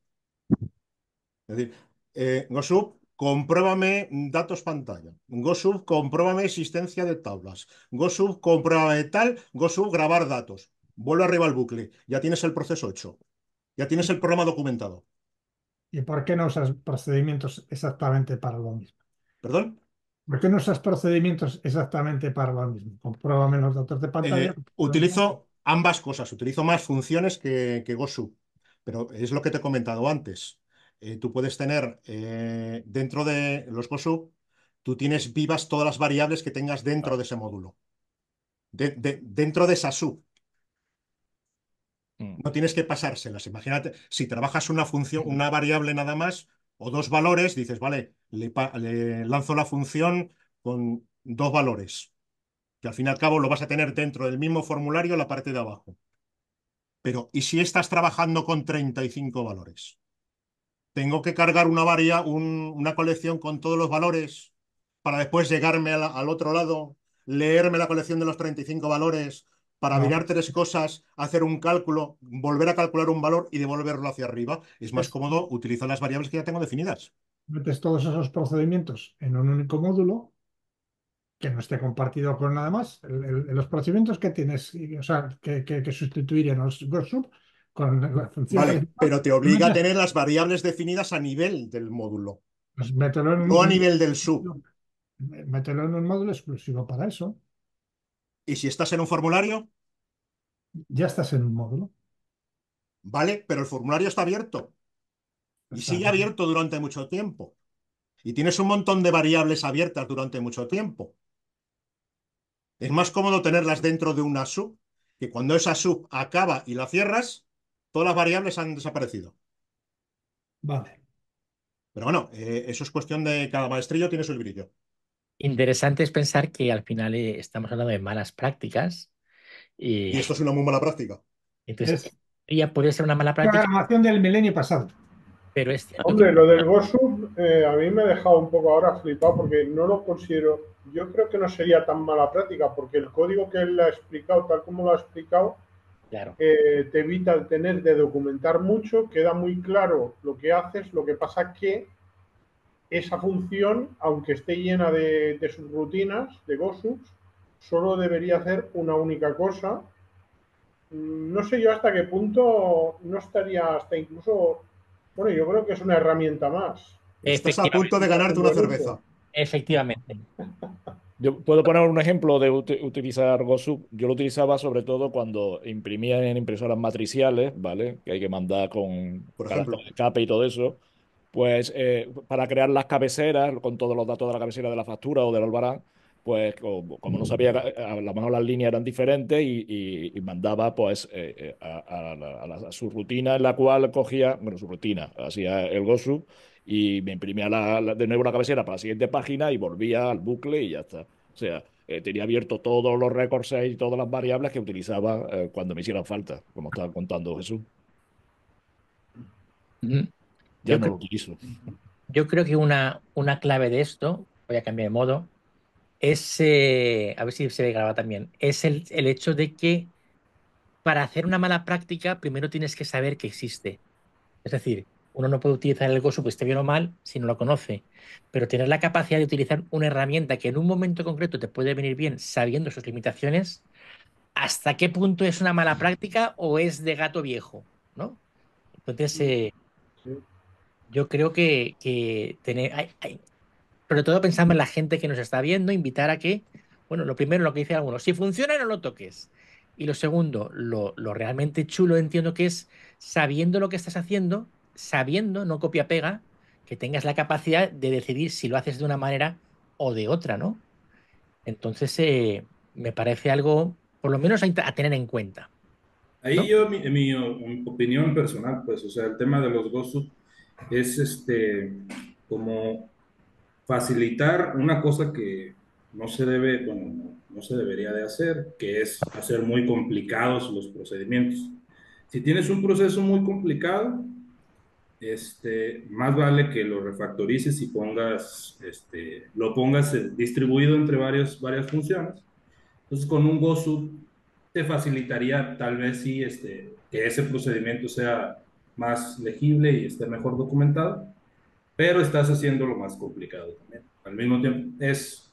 es decir, GOSUB, compruébame datos pantalla. GOSUB, compruébame existencia de tablas. GOSUB, compruébame tal. GOSUB, grabar datos. Vuelve arriba al bucle. Ya tienes el proceso hecho. Ya tienes el programa documentado. ¿Y por qué no usas procedimientos exactamente para lo mismo? ¿Perdón? ¿Por qué no usas procedimientos exactamente para lo mismo? Compruébame los datos de pantalla. Utilizo ambas cosas. Utilizo más funciones que GOSUB. Pero es lo que te he comentado antes. Tú puedes tener dentro de los GOSUB, tú tienes vivas todas las variables que tengas dentro de ese módulo. Dentro de esa sub. No tienes que pasárselas. Imagínate, si trabajas una función, una variable nada más, o dos valores, dices, vale, le lanzo la función con dos valores, que al fin y al cabo lo vas a tener dentro del mismo formulario en la parte de abajo. Pero, ¿y si estás trabajando con 35 valores? Tengo que cargar una colección con todos los valores para después llegarme al otro lado, leerme la colección de los 35 valores, para No, mirar tres cosas, hacer un cálculo, volver a calcular un valor y devolverlo hacia arriba. Es más cómodo utilizar las variables que ya tengo definidas. metes todos esos procedimientos en un único módulo que no esté compartido con nada más. Los procedimientos que tienes, o sea, que sustituirían los GoSub con la función Vale, principal, pero te obliga a tener las variables definidas a nivel del módulo, pues mételo en no a nivel del sub. mételo en un módulo exclusivo para eso. Y si estás en un formulario, Ya estás en un módulo. vale, pero el formulario está abierto y Está sigue bien. abierto durante mucho tiempo. Y tienes un montón de variables abiertas durante mucho tiempo. Es más cómodo tenerlas dentro de una sub, que cuando esa sub acaba y la cierras, todas las variables han desaparecido. Vale. Pero bueno, eso es cuestión de cada maestrillo tiene su brillo. Interesante es pensar que al final estamos hablando de malas prácticas y Y esto es una muy mala práctica. entonces ella puede ser una mala práctica, Programación del milenio pasado. pero es cierto Hombre, que lo del GOSUB a mí me ha dejado un poco ahora flipado porque no lo considero, yo creo que no sería tan mala práctica porque el código que él ha explicado, tal como lo ha explicado, claro. te evita el tener de documentar mucho, queda muy claro lo que haces, lo que pasa que esa función, aunque esté llena de subrutinas, de GOSUBs, solo debería hacer una única cosa. No sé yo hasta qué punto no estaría hasta incluso, bueno, yo creo que es una herramienta más. Estás a punto Efectivamente, de ganarte una cerveza. efectivamente. Yo puedo poner un ejemplo de utilizar GoSub. Yo lo utilizaba sobre todo cuando imprimía en impresoras matriciales, ¿vale? Que hay que mandar con Por carácter ejemplo. de escape y todo eso. Pues para crear las cabeceras con todos los datos de la cabecera de la factura o del albarán, pues como no sabía, a lo mejor las líneas eran diferentes y mandaba pues a su rutina en la cual cogía, bueno, su rutina, hacía el GoSub y me imprimía de nuevo la cabecera para la siguiente página y volvía al bucle y ya está. O sea, tenía abierto todos los récords y todas las variables que utilizaba cuando me hicieran falta, como estaba contando Jesús. Ujú. Ya Yo, no cre- lo utilizo. yo creo que una clave de esto, voy a cambiar de modo, es, a ver si se ve grabado también, es el hecho de que para hacer una mala práctica primero tienes que saber que existe. Es decir, uno no puede utilizar el Gosu, que esté bien o mal, si no lo conoce. Pero tener la capacidad de utilizar una herramienta que en un momento concreto te puede venir bien sabiendo sus limitaciones, ¿hasta qué punto es una mala práctica o es de gato viejo? ¿No? Entonces, Sí. yo creo que tener, sobre todo pensando en la gente que nos está viendo, invitar a que, bueno, lo primero, lo que dice algunos, si funciona, no lo toques. Y lo segundo, lo realmente chulo entiendo que es sabiendo lo que estás haciendo, sabiendo, no copia-pega, que tengas la capacidad de decidir si lo haces de una manera o de otra, ¿no? Entonces, me parece algo, por lo menos, a tener en cuenta, Ahí ¿no? yo, en mi opinión personal, pues, o sea, el tema de los GOSUP es como facilitar una cosa que no se debe, bueno, no se debería de hacer, que es hacer muy complicados los procedimientos. Si tienes un proceso muy complicado, más vale que lo refactorices y lo pongas distribuido entre varias funciones. Entonces, con un GoSub te facilitaría tal vez sí que ese procedimiento sea más legible y esté mejor documentado, pero estás haciendo lo más complicado también. Al mismo tiempo, es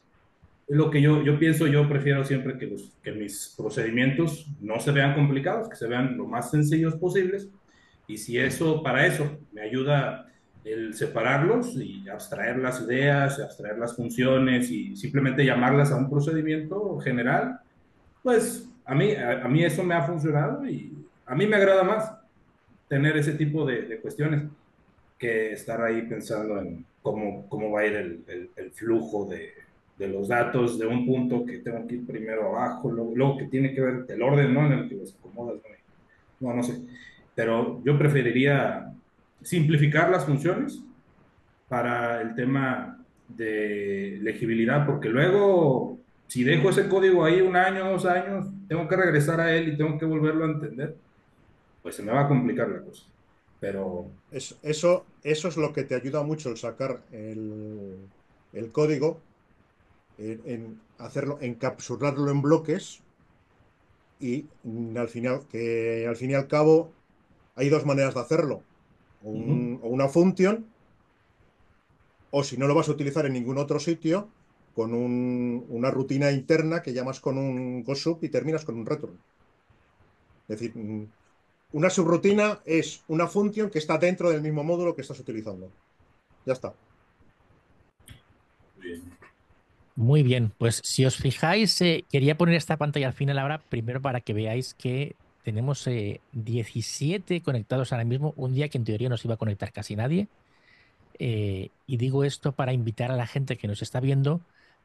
lo que yo pienso, yo prefiero siempre que mis procedimientos no se vean complicados, que se vean lo más sencillos posibles, y si eso, para eso, me ayuda el separarlos y abstraer las ideas, abstraer las funciones y simplemente llamarlas a un procedimiento general, pues a mí eso me ha funcionado y a mí me agrada más tener ese tipo de cuestiones que estar ahí pensando en cómo va a ir el flujo de los datos de un punto que tengo que ir primero abajo, luego que tiene que ver el orden, ¿no? En el que los acomodas, ¿no? No sé. Pero yo preferiría simplificar las funciones para el tema de legibilidad, porque luego, si dejo ese código ahí un año, 2 años, tengo que regresar a él y tengo que volverlo a entender, pues se me va a complicar la cosa. Pero Eso es lo que te ayuda mucho el sacar el código, en hacerlo, encapsularlo en bloques y al fin y al cabo hay dos maneras de hacerlo. O una función, o si no lo vas a utilizar en ningún otro sitio, con una rutina interna que llamas con un GoSub y terminas con un return. Es decir, una subrutina es una función que está dentro del mismo módulo que estás utilizando. Ya está. bien. Muy bien, pues si os fijáis, quería poner esta pantalla al final ahora, primero para que veáis que tenemos 17 conectados ahora mismo, un día que en teoría no se iba a conectar casi nadie. Y digo esto para invitar a la gente que nos está viendo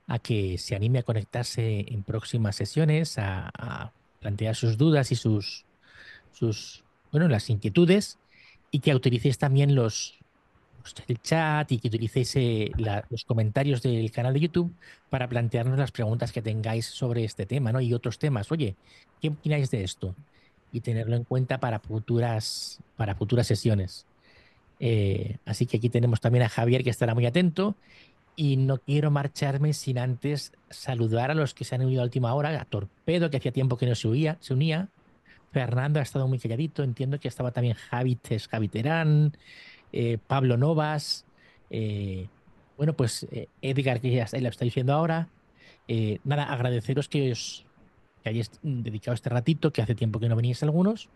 a que se anime a conectarse en próximas sesiones, a plantear sus dudas y bueno, las inquietudes, y que utilicéis también el chat y que utilicéis los comentarios del canal de YouTube para plantearnos las preguntas que tengáis sobre este tema, ¿no? Y otros temas. Oye, ¿qué opináis de esto? Y tenerlo en cuenta para futuras sesiones. Así que aquí tenemos también a Javier que estará muy atento y no quiero marcharme sin antes saludar a los que se han unido a última hora, a Torpedo que hacía tiempo que no se unía. Fernando ha estado muy calladito, entiendo que estaba también Javi Terán, Pablo Novas, bueno, pues Edgar, que ya lo está diciendo ahora. Nada, agradeceros que hayáis dedicado este ratito, que hace tiempo que no veníais algunos.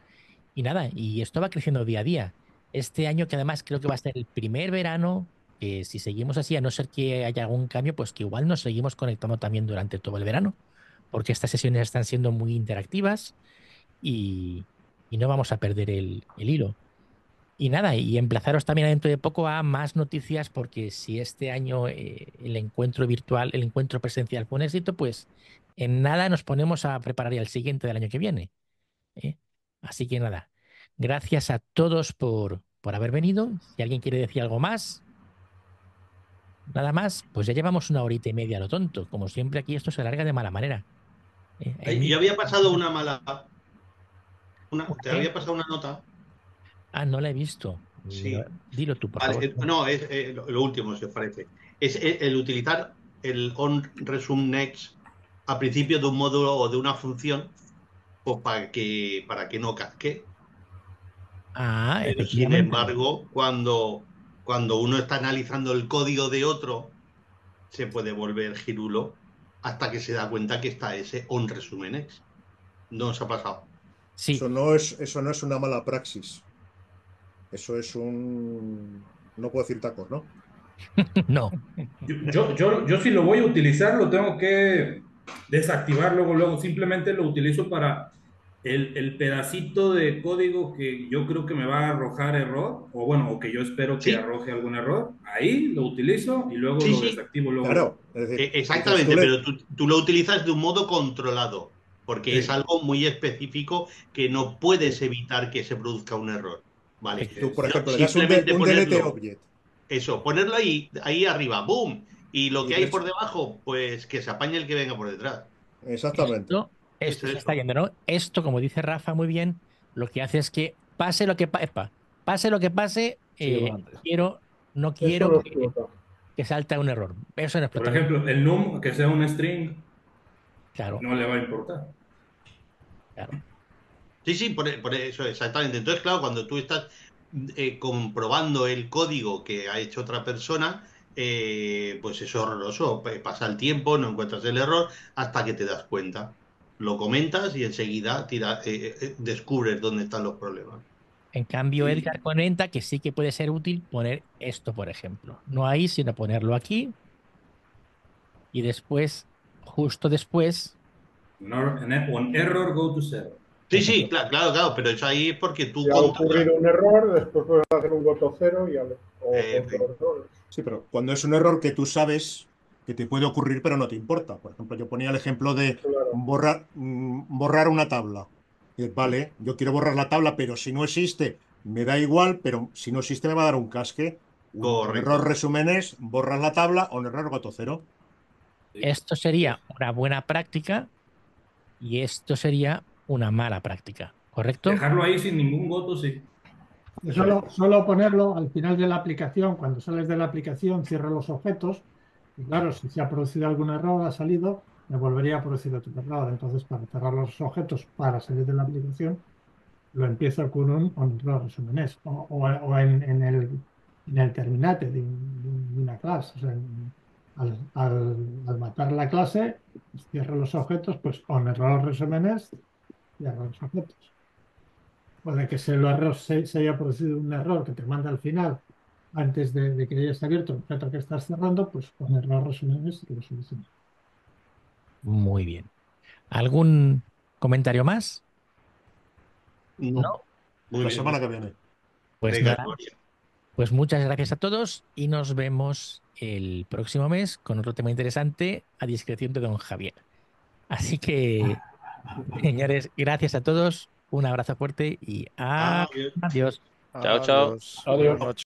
Y nada, y esto va creciendo día a día. Este año, que además creo que va a ser el primer verano que si seguimos así, a no ser que haya algún cambio, pues que igual nos seguimos conectando también durante todo el verano, porque estas sesiones están siendo muy interactivas y, y no vamos a perder el hilo. Y nada, y emplazaros también dentro de poco a más noticias, porque si este año el encuentro virtual, el encuentro presencial fue un éxito, pues en nada nos ponemos a preparar ya el siguiente del año que viene. ¿Eh? Así que nada, gracias a todos por haber venido. Si alguien quiere decir algo más, nada más, pues ya llevamos 1 horita y media a lo tonto. Como siempre aquí esto se alarga de mala manera. Yo había pasado una mala. Te ¿Qué? había pasado una nota. Ah, no la he visto. Sí. Dilo tú, por Vale, favor. no, es lo último, si os parece. Es el utilizar el onResumeNext a principio de un módulo o de una función, pues para que no casque. Ah, Pero sin efectivamente. embargo, cuando uno está analizando el código de otro, se puede volver girulo hasta que se da cuenta que está ese onResumeNext. No os ha pasado. Sí. Eso no es una mala praxis. Eso es un... No puedo decir tacos, ¿no? No. Yo si lo voy a utilizar, lo tengo que desactivar luego. Simplemente lo utilizo para el pedacito de código que yo creo que me va a arrojar error, o bueno, o que yo espero que Sí. arroje algún error. Ahí lo utilizo y luego Sí, lo sí. desactivo luego. Claro, es decir, Exactamente, pero tú lo utilizas de un modo controlado, porque Sí. es algo muy específico que no puedes evitar que se produzca un error. Vale. tú, por No, ejemplo, le das simplemente un delete ponerlo, object. eso, ponerlo ahí arriba, boom. Y lo Y que hay ves- por debajo, pues que se apañe el que venga por detrás. Exactamente. Esto Es se eso. está yendo, ¿no? Esto, como dice Rafa muy bien, lo que hace es que pase lo que pase lo que pase, Sigue para adelante. no Eso quiero lo explota. que salta un error. Eso no Por explota. ejemplo, el num, que sea un string, Claro, no le va a importar. claro. Sí, por eso, exactamente. Entonces, claro, cuando tú estás comprobando el código que ha hecho otra persona, pues es horroroso. Pasa el tiempo, no encuentras el error hasta que te das cuenta. Lo comentas y enseguida descubres dónde están los problemas. En cambio, Sí. Edgar comenta que sí que puede ser útil poner esto, por ejemplo. No ahí, sino ponerlo aquí. Y después, justo después, Un error go to zero. Sí, claro, pero eso ahí es porque tú Si ha controlas. ocurrido un error, después puedes hacer un voto cero y o Eh, control errores. Sí, pero cuando es un error que tú sabes que te puede ocurrir, pero no te importa. Por ejemplo, yo ponía el ejemplo de Claro. borrar una tabla. Y, vale, yo quiero borrar la tabla, pero si no existe, me da igual, pero si no existe me va a dar un casque. Un error Correcto. resúmenes, borras la tabla o un error goto cero. esto sería una buena práctica y esto sería una mala práctica, ¿correcto? Dejarlo ahí sin ningún voto, sí. Solo ponerlo al final de la aplicación, cuando sales de la aplicación, cierra los objetos y claro, si se ha producido algún error, ha salido, me volvería a producir otro error. Entonces, para cerrar los objetos para salir de la aplicación, lo empiezo con un error resúmenes o en el terminate de una clase. O sea, al matar la clase, cierro los objetos, pues con error resúmenes cierro los objetos. Puede que se haya producido un error que te manda al final antes de que hayas abierto el objeto que estás cerrando, pues con error resúmenes lo solucionas. Muy bien. ¿Algún comentario más? No. Muy La bien. semana que viene. Pues Venga, nada, Gloria. pues muchas gracias a todos y nos vemos el próximo mes con otro tema interesante a discreción de don Javier. Así que, señores, gracias a todos, un abrazo fuerte y Adiós. adiós. Chao, chao. Adiós. Adiós. Buenas noches.